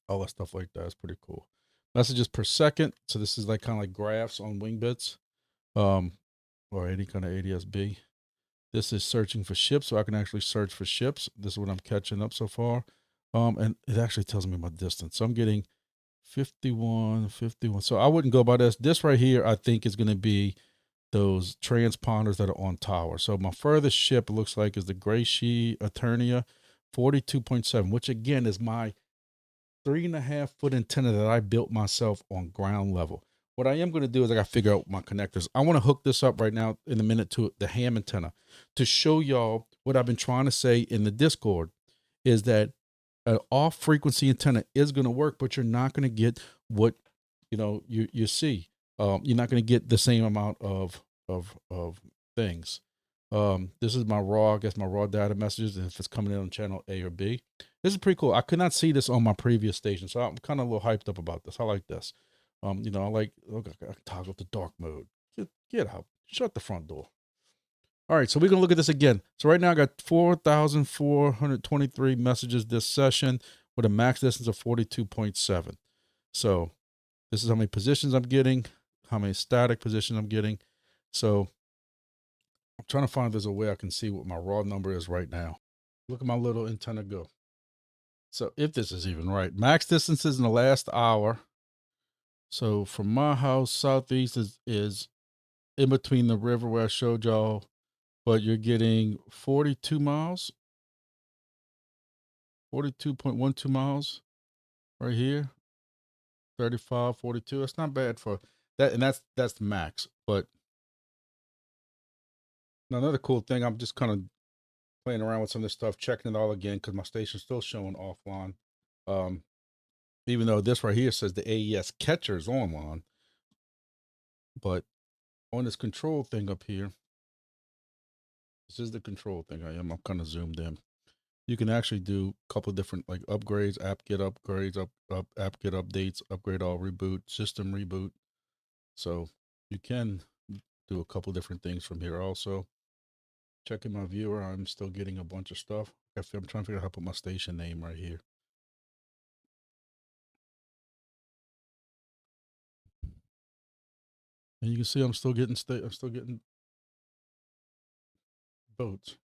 all that stuff like that. It's pretty cool. Messages per second. So this is like kind of like graphs on Wingbits, or any kind of ADSB. This is searching for ships, so I can actually search for ships. This is what I'm catching up so far. And it actually tells me my distance. So I'm getting 51, 51. So I wouldn't go by this. This right here, I think is going to be those transponders that are on tower. So my furthest ship, it looks like, is the Gracie Eternia 42.7, which again is my 3.5-foot antenna that I built myself on ground level. What I am going to do is I got to figure out my connectors. I want to hook this up right now in a minute to the ham antenna to show y'all what I've been trying to say in the Discord is that an off frequency antenna is going to work, but you're not going to get what, you see. You're not going to get the same amount of things. This is my raw, I guess my raw data messages, and if it's coming in on channel A or B. This is pretty cool. I could not see this on my previous station, so I'm kind of a little hyped up about this. I like this. I like, look, I can toggle to dark mode. Get out. Shut the front door. All right, so we're going to look at this again. So right now I got 4,423 messages this session with a max distance of 42.7. So this is how many positions I'm getting, how many static positions I'm getting. So I'm trying to find if there's a way I can see what my raw number is right now. Look at my little antenna go. So if this is even right, max distances in the last hour. So from my house, southeast is in between the river where I showed y'all, but you're getting 42 miles, 42.12 miles right here, 35, 42. That's not bad for that. And that's the max. But another cool thing, I'm just kind of playing around with some of this stuff, checking it all again, because my station's still showing offline. Even though this right here says the AES catcher is online, but on this control thing up here, this is the control thing. I'm kind of zoomed in. You can actually do a couple of different like upgrades, app-get upgrades, app-get updates, upgrade all, reboot, system reboot. So you can do a couple different things from here. Also, checking my viewer, I'm still getting a bunch of stuff. I'm trying to figure out how to put my station name right here. And you can see I'm still getting boats.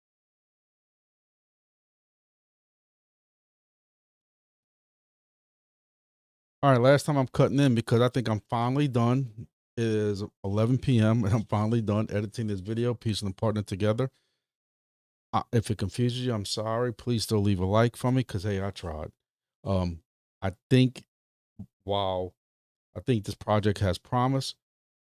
All right, last time I'm cutting in because I think I'm finally done. It is 11 p.m. and I'm finally done editing this video, piecing the partner together. If it confuses you, I'm sorry. Please still leave a like for me because, hey, I tried. I think I think this project has promise,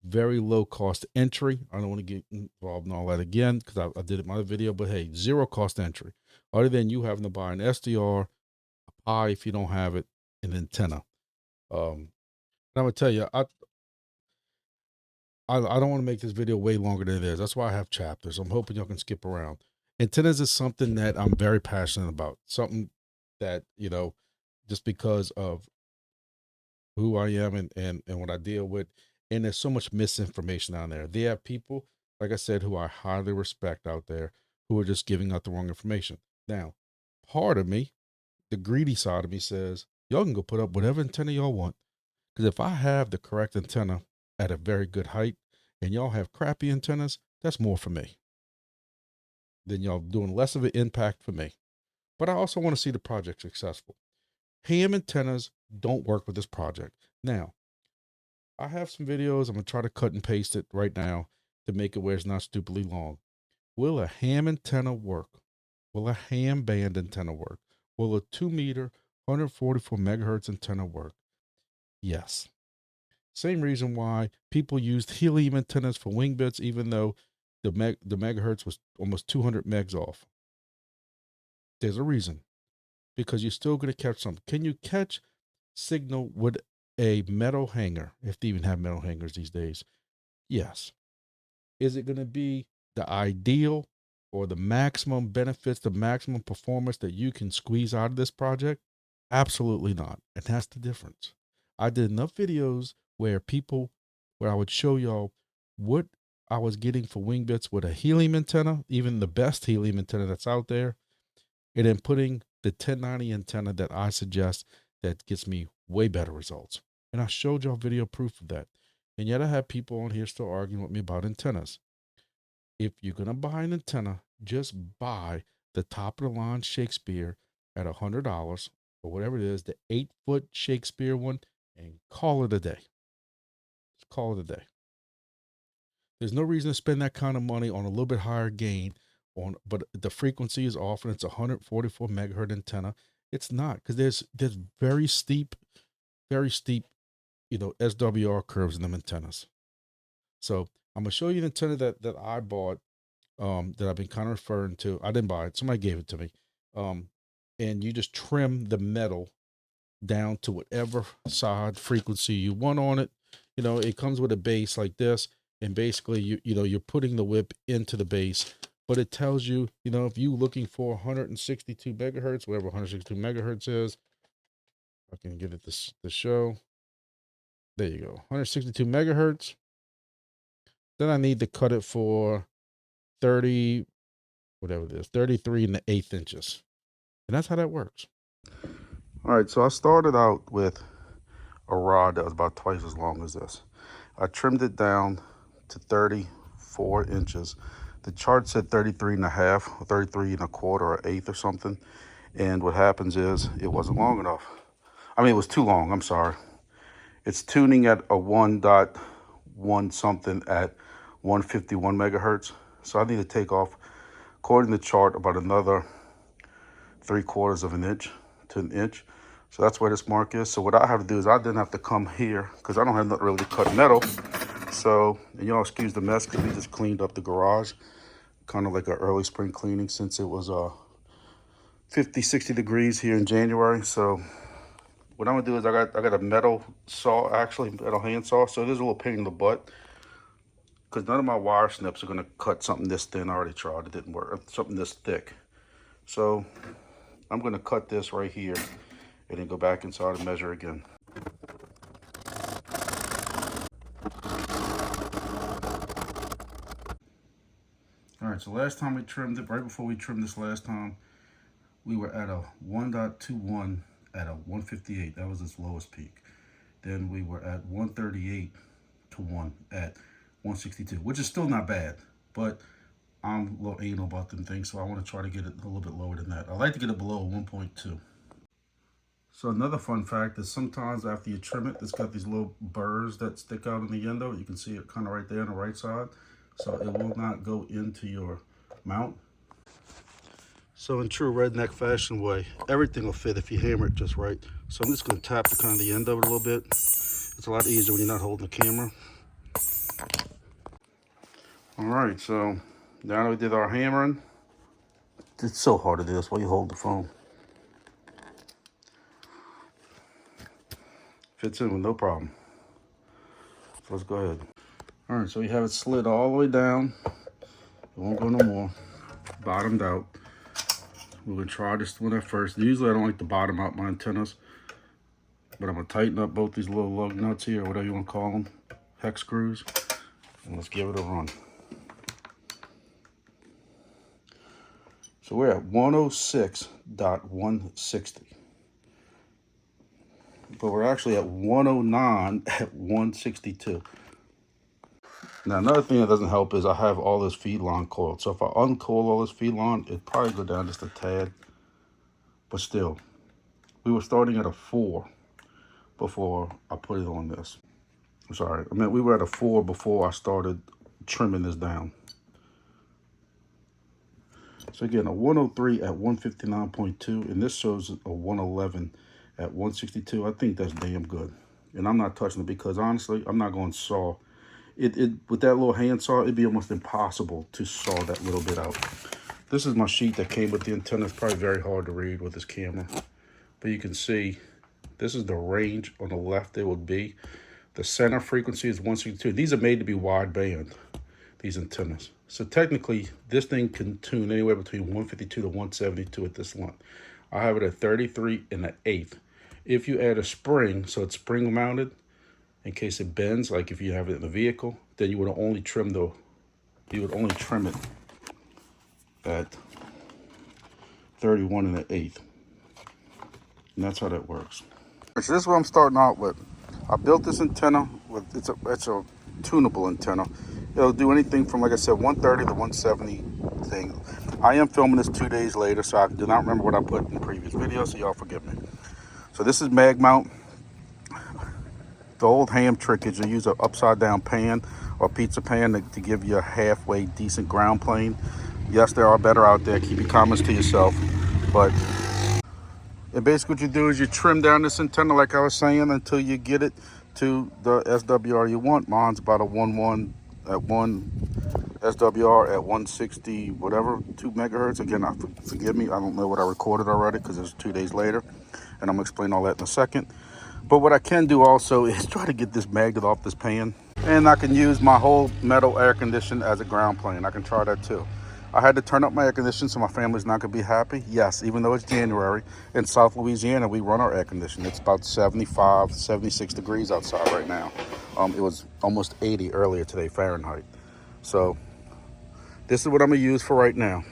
very low cost entry. I don't want to get involved in all that again because I did it in my video, but hey, zero cost entry other than you having to buy an SDR, a Pi if you don't have it, an antenna. I'm gonna tell you, I don't want to make this video way longer than it is. That's why I have chapters. I'm hoping y'all can skip around. Antennas is something that I'm very passionate about. Something that, just because of who I am and what I deal with. And there's so much misinformation out there. They have people, like I said, who I highly respect out there who are just giving out the wrong information. Now, part of me, the greedy side of me says, y'all can go put up whatever antenna y'all want. Because if I have the correct antenna at a very good height and y'all have crappy antennas, that's more for me. Then y'all doing less of an impact for me. But I also want to see the project successful. Ham antennas don't work with this project. Now, I have some videos. I'm going to try to cut and paste it right now to make it where it's not stupidly long. Will a ham antenna work? Will a ham band antenna work? Will a 2-meter, 144 megahertz antenna work? Yes. Same reason why people used helium antennas for Wingbits, even though the megahertz was almost 200 megs off. There's a reason, because you're still going to catch something. Can you catch signal with a metal hanger, if they even have metal hangers these days? Yes. Is it going to be the ideal or the maximum benefits, the maximum performance that you can squeeze out of this project? Absolutely not. And that's the difference. I did enough videos where I would show y'all what I was getting for Wingbits with a helium antenna, even the best helium antenna that's out there, and then putting the 1090 antenna that I suggest that gets me way better results. And I showed y'all video proof of that. And yet I have people on here still arguing with me about antennas. If you're going to buy an antenna, just buy the top of the line Shakespeare at $100 or whatever it is, the 8-foot Shakespeare one, and call it a day. Just call it a day. There's no reason to spend that kind of money on a little bit higher gain but the frequency is off and it's a 144 megahertz antenna. It's not, because there's very steep, SWR curves in them antennas. So I'm gonna show you the antenna that I bought, that I've been kind of referring to. I didn't buy it, somebody gave it to me. And you just trim the metal down to whatever side frequency you want on it. It comes with a base like this, and basically you're putting the whip into the base, but it tells you, if you're looking for 162 megahertz, whatever 162 megahertz is, I can get it to show. There you go, 162 megahertz. Then I need to cut it for 30, whatever it is, 33 1/8 inches. And that's how that works. All right, so I started out with a rod that was about twice as long as this. I trimmed it down to 34 inches. The chart said 33 and a half, or 33 and a quarter, or eighth or something. And what happens is it wasn't long enough. I mean, it was too long, I'm sorry. It's tuning at a 1.1 something at 151 megahertz. So I need to take off, according to the chart, about another 3/4 of an inch to an inch. So that's where this mark is. So what I have to do is I didn't have to come here, because I don't have nothing really to cut metal. So, and y'all excuse the mess, because we just cleaned up the garage, kind of like an early spring cleaning, since it was 50, 60 degrees here in January. So what I'm gonna do is I got a metal saw, actually metal hand saw. So there's a little pain in the butt, because none of my wire snips are gonna cut something this thin. I already tried, it didn't work. Something this thick. So I'm gonna cut this right here and then go back inside and measure again. All right, so last time we trimmed it, right before we trimmed this last time, we were at a 1.21 at a 158. That was its lowest peak. Then we were at 138 to 1 at 162, which is still not bad, but I'm a little anal about them things, so I want to try to get it a little bit lower than that. I like to get it below 1.2. So another fun fact is sometimes after you trim it, it's got these little burrs that stick out on the end of it. You can see it kind of right there on the right side. So it will not go into your mount. So in true redneck fashion way, everything will fit if you hammer it just right. So I'm just going to tap the kind of the end of it a little bit. It's a lot easier when you're not holding the camera. All right, so now that we did our hammering, it's so hard to do this while you hold the phone. Fits in with no problem. So let's go ahead. All right, so we have it slid all the way down. It won't go no more. Bottomed out. We're gonna try this one at first. Usually I don't like to bottom out my antennas, but I'm gonna tighten up both these little lug nuts here, or whatever you wanna call them, hex screws, and let's give it a run. So we're at 106.160. But we're actually at 109 at 162. Now, another thing that doesn't help is I have all this feed line coiled. So if I uncoil all this feed line, it'd probably go down just a tad. But still, we were starting at a 4. before I put it on this. I'm sorry, I mean we were at a 4 before I started trimming this down. So again, a 103 at 159.2, and this shows a 111 at 162. I think that's damn good. And I'm not touching it because honestly, I'm not going to saw. It with that little hand saw, it'd be almost impossible to saw that little bit out. This is my sheet that came with the antenna. It's probably very hard to read with this camera. But you can see, this is the range on the left it would be. The center frequency is 162. These are made to be wide band, these antennas. So technically, this thing can tune anywhere between 152 to 172 at this length. I have it at 33 and an eighth. If you add a spring, so it's spring mounted, in case it bends, like if you have it in the vehicle, then you would only trim it at 31 and an eighth. And that's how that works. So this is what I'm starting out with. I built this antenna with it's a tunable antenna. It'll do anything from, like I said, 130 to 170 thing. I am filming this 2 days later, so I do not remember what I put in the previous video, so y'all forgive me. So this is mag mount. The old ham trick is you use an upside down pan or pizza pan to give you a halfway decent ground plane. Yes, there are better out there. Keep your comments to yourself. But and basically what you do is you trim down this antenna, like I was saying, until you get it to the SWR you want. Mine's about a 1 at 1 SWR at 160 whatever, 2 megahertz. Again, forgive me, I don't know what I recorded already because it's 2 days later, and I'm gonna explain all that in a second. But what I can do also is try to get this magnet off this pan, and I can use my whole metal air conditioner as a ground plane. I can try that too. I had to turn up my air conditioning so my family's not gonna be happy. Yes, even though it's January, in South Louisiana, we run our air conditioning. It's about 75, 76 degrees outside right now. It was almost 80 earlier today, Fahrenheit. So this is what I'm gonna use for right now.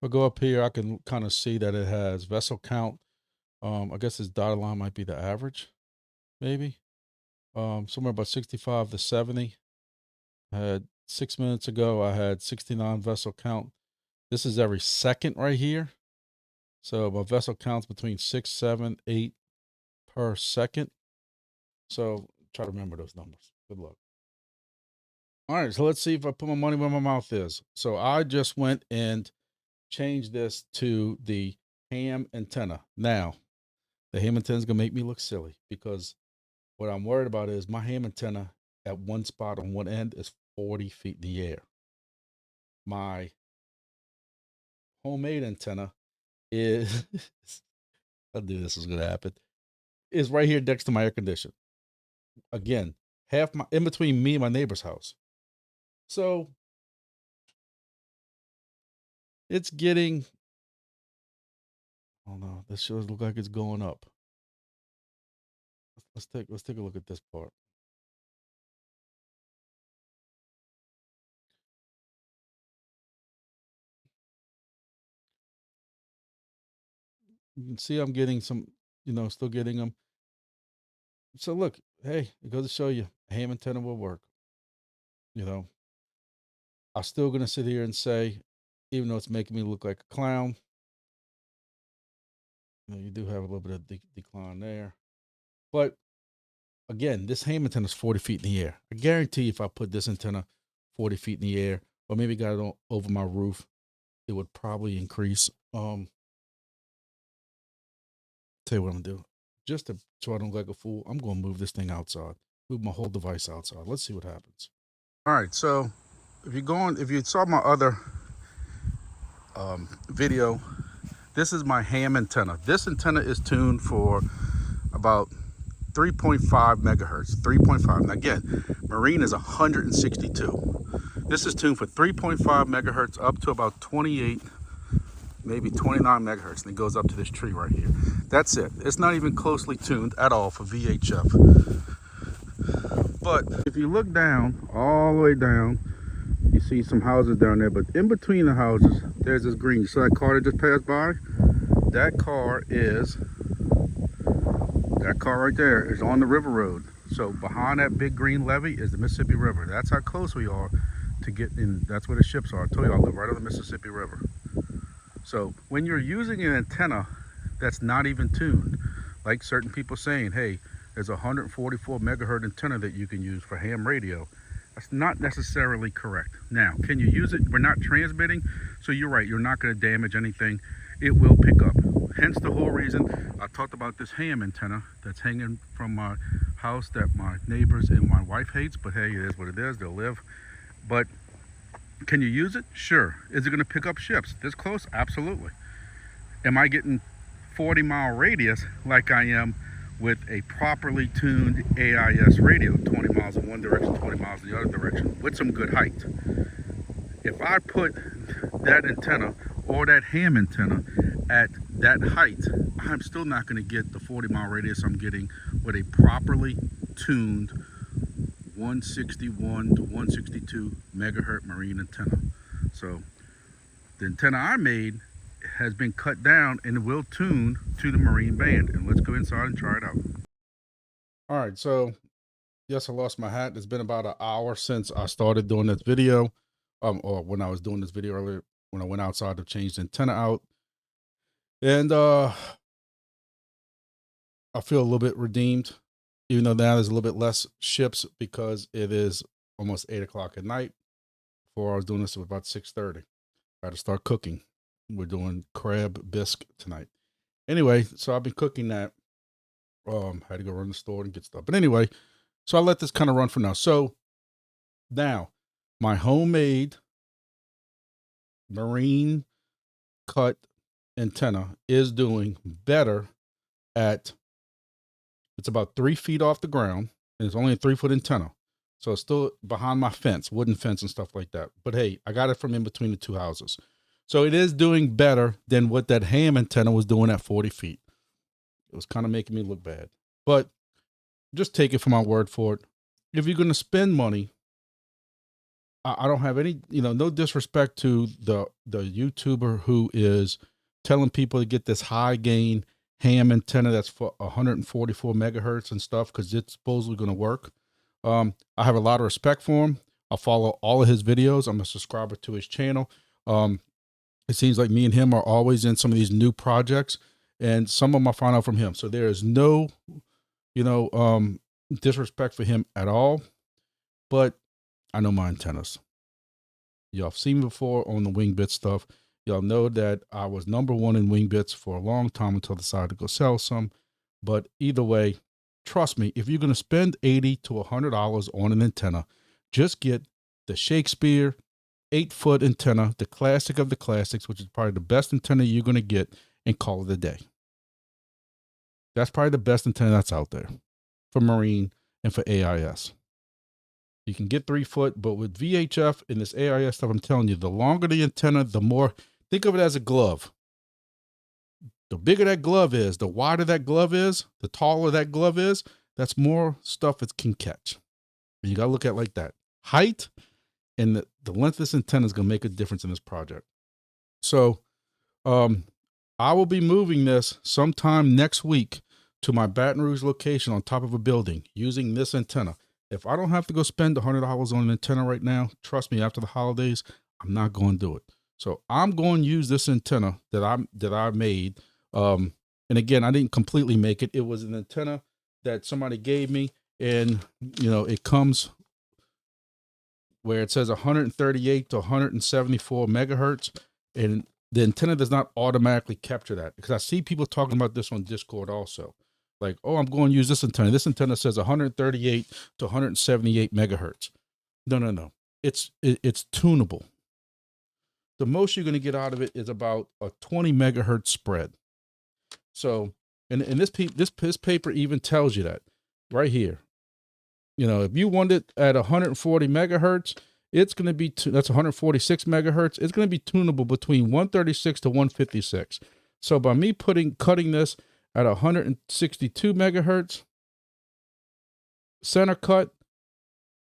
I'll go up here, I can kind of see that it has vessel count. I guess this dotted line might be the average, maybe. Somewhere about 65 to 70. I had 6 minutes ago, I had 69 vessel count. This is every second right here. So my vessel counts between 6, 7, 8 per second. So try to remember those numbers. Good luck. All right, so let's see if I put my money where my mouth is. So I just went and changed this to the ham antenna. Now, the ham antenna is going to make me look silly because what I'm worried about is my ham antenna at one spot on one end is 40 feet in the air. My homemade antenna is, I knew this was going to happen, is right here next to my air conditioner. Again, in between me and my neighbor's house. So it's getting, oh no, this sure looks like it's going up. Let's take a look at this part. You can see I'm getting some, still getting them. So look, hey, it goes to show you a ham antenna will work. I'm still going to sit here and say, even though it's making me look like a clown, you do have a little bit of decline there. But again, this ham antenna is 40 feet in the air. I guarantee if I put this antenna 40 feet in the air, or maybe got it over my roof, it would probably increase. Tell you what I'm gonna do. Just to so I don't look like a fool, I'm gonna move this thing outside. Move my whole device outside. Let's see what happens. All right, so if you saw my other video, this is my ham antenna. This antenna is tuned for about 3.5 megahertz, 3.5. Now again, marine is 162. This is tuned for 3.5 megahertz up to about 28, maybe 29 megahertz, and it goes up to this tree right here. That's it. It's not even closely tuned at all for VHF. But if you look down, all the way down, you see some houses down there, but in between the houses, there's this green. So that car that just passed by, that car right there is on the river road. So behind that big green levee is the Mississippi River. That's how close we are to get in. That's where the ships are. I told you I live right on the Mississippi River. So when you're using an antenna that's not even tuned, like certain people saying, hey, is a 144 megahertz antenna that you can use for ham radio. That's not necessarily correct. Now, can you use it? We're not transmitting, so you're right. You're not going to damage anything. It will pick up. Hence the whole reason I talked about this ham antenna that's hanging from my house that my neighbors and my wife hates, but hey, it is what it is. They'll live. But can you use it? Sure. Is it going to pick up ships this close? Absolutely. Am I getting 40-mile radius like I am with a properly tuned AIS radio, 20 miles in one direction, 20 miles in the other direction, with some good height? If I put that antenna or that ham antenna at that height, I'm still not going to get the 40-mile radius I'm getting with a properly tuned 161 to 162 megahertz marine antenna. So the antenna I made has been cut down and will tune to the marine band. And let's go inside and try it out. All right, so yes, I lost my hat. It's been about an hour since I started doing this video, or when I was doing this video earlier, when I went outside to change the antenna out. And I feel a little bit redeemed, even though now there's a little bit less ships because it is almost 8 o'clock at night. Before I was doing this, it was about 6:30. I had to start cooking. We're doing crab bisque tonight. Anyway, so I've been cooking that. Had to go run the store and get stuff. But anyway, so I'll let this kind of run for now. So now my homemade marine cut antenna is doing better at, it's about 3 feet off the ground, and it's only a 3-foot antenna. So it's still behind my fence, wooden fence and stuff like that. But hey, I got it from in between the two houses. So it is doing better than what that ham antenna was doing at 40 feet. It was kind of making me look bad, but just take it for my word for it. If you're going to spend money, I don't have any, no disrespect to the YouTuber who is telling people to get this high gain ham antenna that's for 144 megahertz and stuff, because it's supposedly going to work. I have a lot of respect for him. I follow all of his videos. I'm a subscriber to his channel. It seems like me and him are always in some of these new projects, and some of them I find out from him. So there is no, disrespect for him at all, but I know my antennas. Y'all have seen me before on the Wingbits stuff. Y'all know that I was #1 in Wingbits for a long time until I decided to go sell some. But either way, trust me, if you're going to spend $80 to $100 on an antenna, just get the Shakespeare 8-foot antenna, the classic of the classics, which is probably the best antenna you're going to get, and call it a day. That's probably the best antenna that's out there for marine and for AIS. You can get 3-foot, but with VHF and this AIS stuff, I'm telling you, the longer the antenna, the more, think of it as a glove. The bigger that glove is, the wider that glove is, the taller that glove is, that's more stuff it can catch. And you got to look at it like that. Height and the length of this antenna is going to make a difference in this project. So I will be moving this sometime next week to my Baton Rouge location on top of a building using this antenna. If I don't have to go spend $100 on an antenna right now, trust me, after the holidays, I'm not going to do it. So I'm going to use this antenna that I made. And again, I didn't completely make it. It was an antenna that somebody gave me, and it comes where it says 138 to 174 megahertz, and the antenna does not automatically capture that, because I see people talking about this on Discord also. Like, oh, I'm going to use this antenna. This antenna says 138 to 178 megahertz. No. It's tunable. The most you're going to get out of it is about a 20 megahertz spread. So, and this paper even tells you that right here. If you want it at 140 megahertz, it's going to be, that's 146 megahertz. It's going to be tunable between 136 to 156. So by me cutting this at 162 megahertz center cut,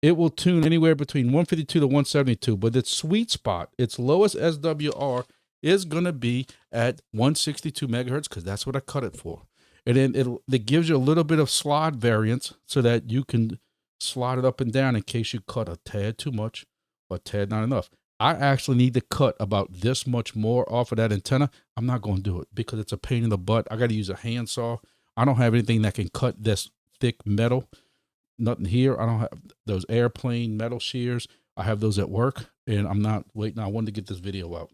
it will tune anywhere between 152 to 172, but its sweet spot, its lowest SWR, is going to be at 162 megahertz, because that's what I cut it for. And then it gives you a little bit of slide variance so that you can slide it up and down in case you cut a tad too much or a tad not enough. I actually need to cut about this much more off of that antenna. I'm not going to do it because it's a pain in the butt. I got to use a handsaw. I don't have anything that can cut this thick metal. Nothing here. I don't have those airplane metal shears. I have those at work, and I'm not waiting. I wanted to get this video out.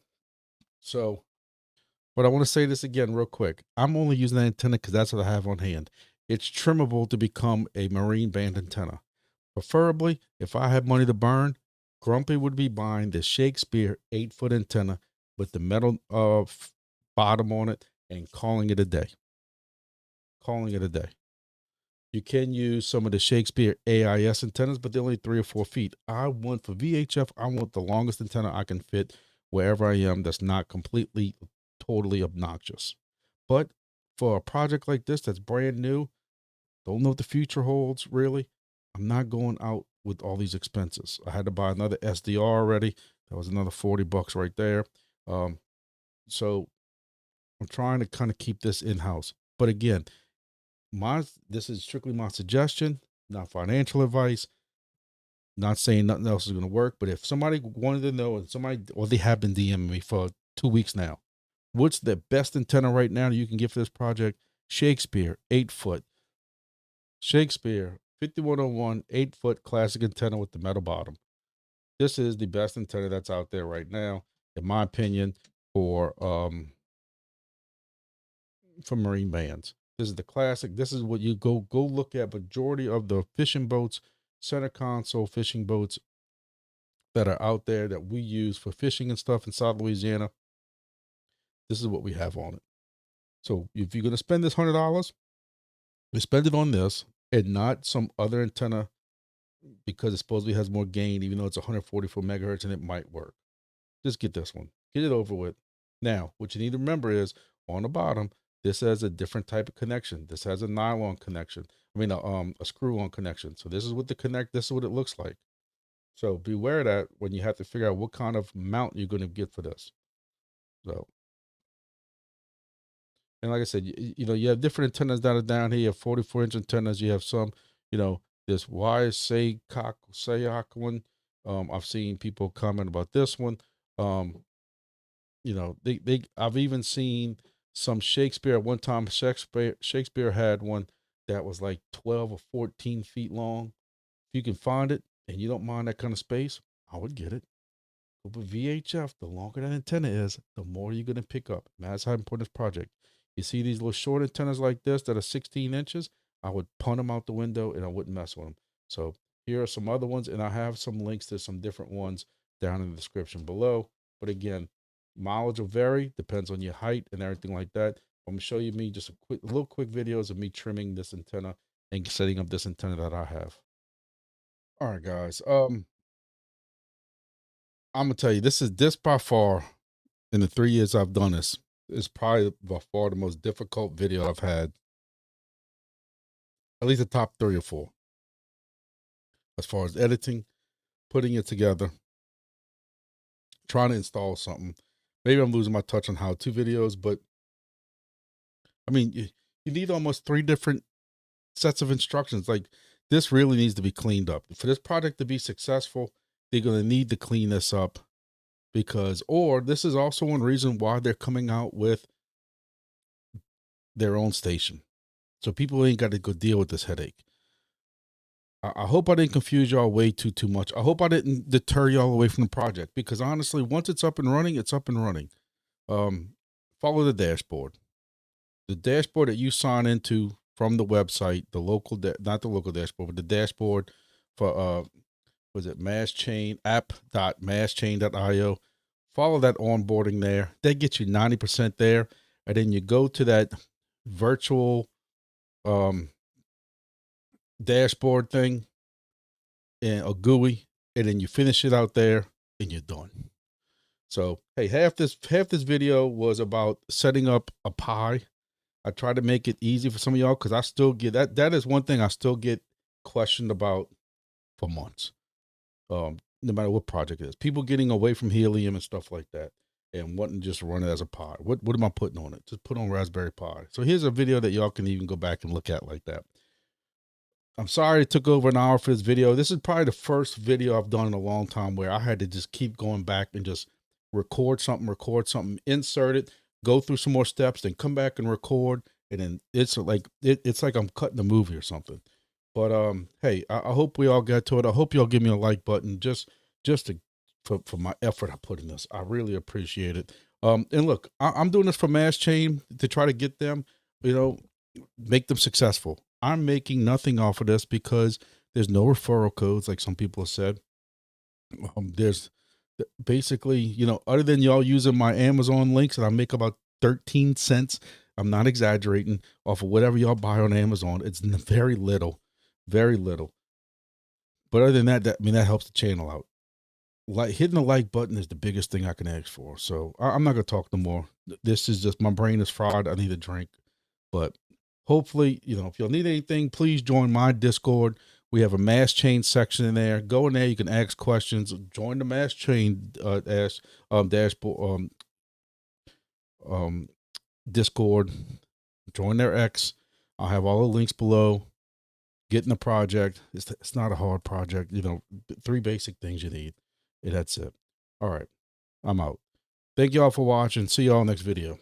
So, but I want to say this again real quick. I'm only using that antenna because that's what I have on hand. It's trimmable to become a marine band antenna. Preferably, if I had money to burn, Grumpy would be buying the Shakespeare 8-foot antenna with the metal bottom on it and calling it a day. Calling it a day. You can use some of the Shakespeare AIS antennas, but they're only 3 or 4 feet. I want for VHF, I want the longest antenna I can fit wherever I am that's not completely, totally obnoxious. But for a project like this that's brand new, don't know what the future holds really, I'm not going out with all these expenses. I had to buy another SDR already. That was another $40 right there. So I'm trying to kind of keep this in-house. But again, this is strictly my suggestion, not financial advice. Not saying nothing else is going to work, but if somebody wanted to know, or they have been DMing me for 2 weeks now, what's the best antenna right now you can get for this project? Shakespeare 8-foot. Shakespeare 5101 8-foot classic antenna with the metal bottom. This is the best antenna that's out there right now, in my opinion, for marine bands. This is the classic. This is what you go look at. Majority of the fishing boats, center console fishing boats that are out there that we use for fishing and stuff in South Louisiana, this is what we have on it. So if you're going to spend this $100, you spend it on this and not some other antenna because it supposedly has more gain, even though it's 144 megahertz and it might work. Just get this one. Get it over with. Now, what you need to remember is on the bottom, this has a different type of connection. This has a nylon connection. I mean, a screw-on connection. So this is what this is what it looks like. So beware of that when you have to figure out what kind of mount you're going to get for this. So, and like I said, you know, you have different antennas that are down here. You have 44-inch antennas. You have some, you know, this Sayak one. I've seen people comment about this one. You know, I've even seen some Shakespeare. At one time, Shakespeare had one that was like 12 or 14 feet long. If you can find it and you don't mind that kind of space, I would get it. But with VHF, the longer that antenna is, the more you're going to pick up. And that's how important this project. You see these little short antennas like this that are 16 inches, I would punt them out the window and I wouldn't mess with them. So here are some other ones, and I have some links to some different ones down in the description below. But again, mileage will vary, depends on your height and everything like that. I'm going to show you just little quick videos of me trimming this antenna and setting up this antenna that I have. All right, guys. I'm gonna tell you, this by far, in the 3 years I've done this, is probably by far the most difficult video I've had. At least the top 3 or 4. As far as editing, putting it together, trying to install something. Maybe I'm losing my touch on how-to videos, but I mean, you need almost 3 different sets of instructions. Like, this really needs to be cleaned up. For this project to be successful, they're gonna need to clean this up. Or this is also one reason why they're coming out with their own station. So people ain't got to go deal with this headache. I hope I didn't confuse y'all way too much. I hope I didn't deter y'all away from the project, because honestly, once it's up and running, it's up and running. Follow the dashboard. The dashboard that you sign into from the website, not the local dashboard, but the dashboard for was it Mastchain, app.mastchain.io. Follow that onboarding there. That gets you 90% there. And then you go to that virtual dashboard thing and a GUI, and then you finish it out there and you're done. So, hey, half this video was about setting up a Pi. I tried to make it easy for some of y'all, because I still get that is one thing I still get questioned about for months. No matter what project it is, people getting away from helium and stuff like that and wanting to just run it as a Pi. What am I putting on it? Just put on Raspberry Pi. So here's a video that y'all can even go back and look at like that. I'm sorry it took over an hour for this video. This is probably the first video I've done in a long time where I had to just keep going back and just record something, insert it, go through some more steps, then come back and record. And then it's like I'm cutting a movie or something. But hey, I hope we all get to it. I hope y'all give me a like button just to for my effort I put in this. I really appreciate it. And look, I'm doing this for Mastchain to try to get them, you know, make them successful. I'm making nothing off of this because there's no referral codes, like some people have said. There's basically, other than y'all using my Amazon links, and I make about 13 cents. I'm not exaggerating, off of whatever y'all buy on Amazon. It's very little, very little. But other than that, that helps the channel out. Like hitting the like button is the biggest thing I can ask for. So I'm not gonna talk no more. This is just, my brain is fried. I need a drink. But hopefully, if y'all need anything, please join my Discord. We have a Mastchain section in there. Go in there. You can ask questions. Join the Mastchain dashboard Discord. Join their X. I'll have all the links below. Get in the project. It's not a hard project. 3 basic things you need, and that's it. All right, I'm out. Thank y'all for watching. See y'all next video.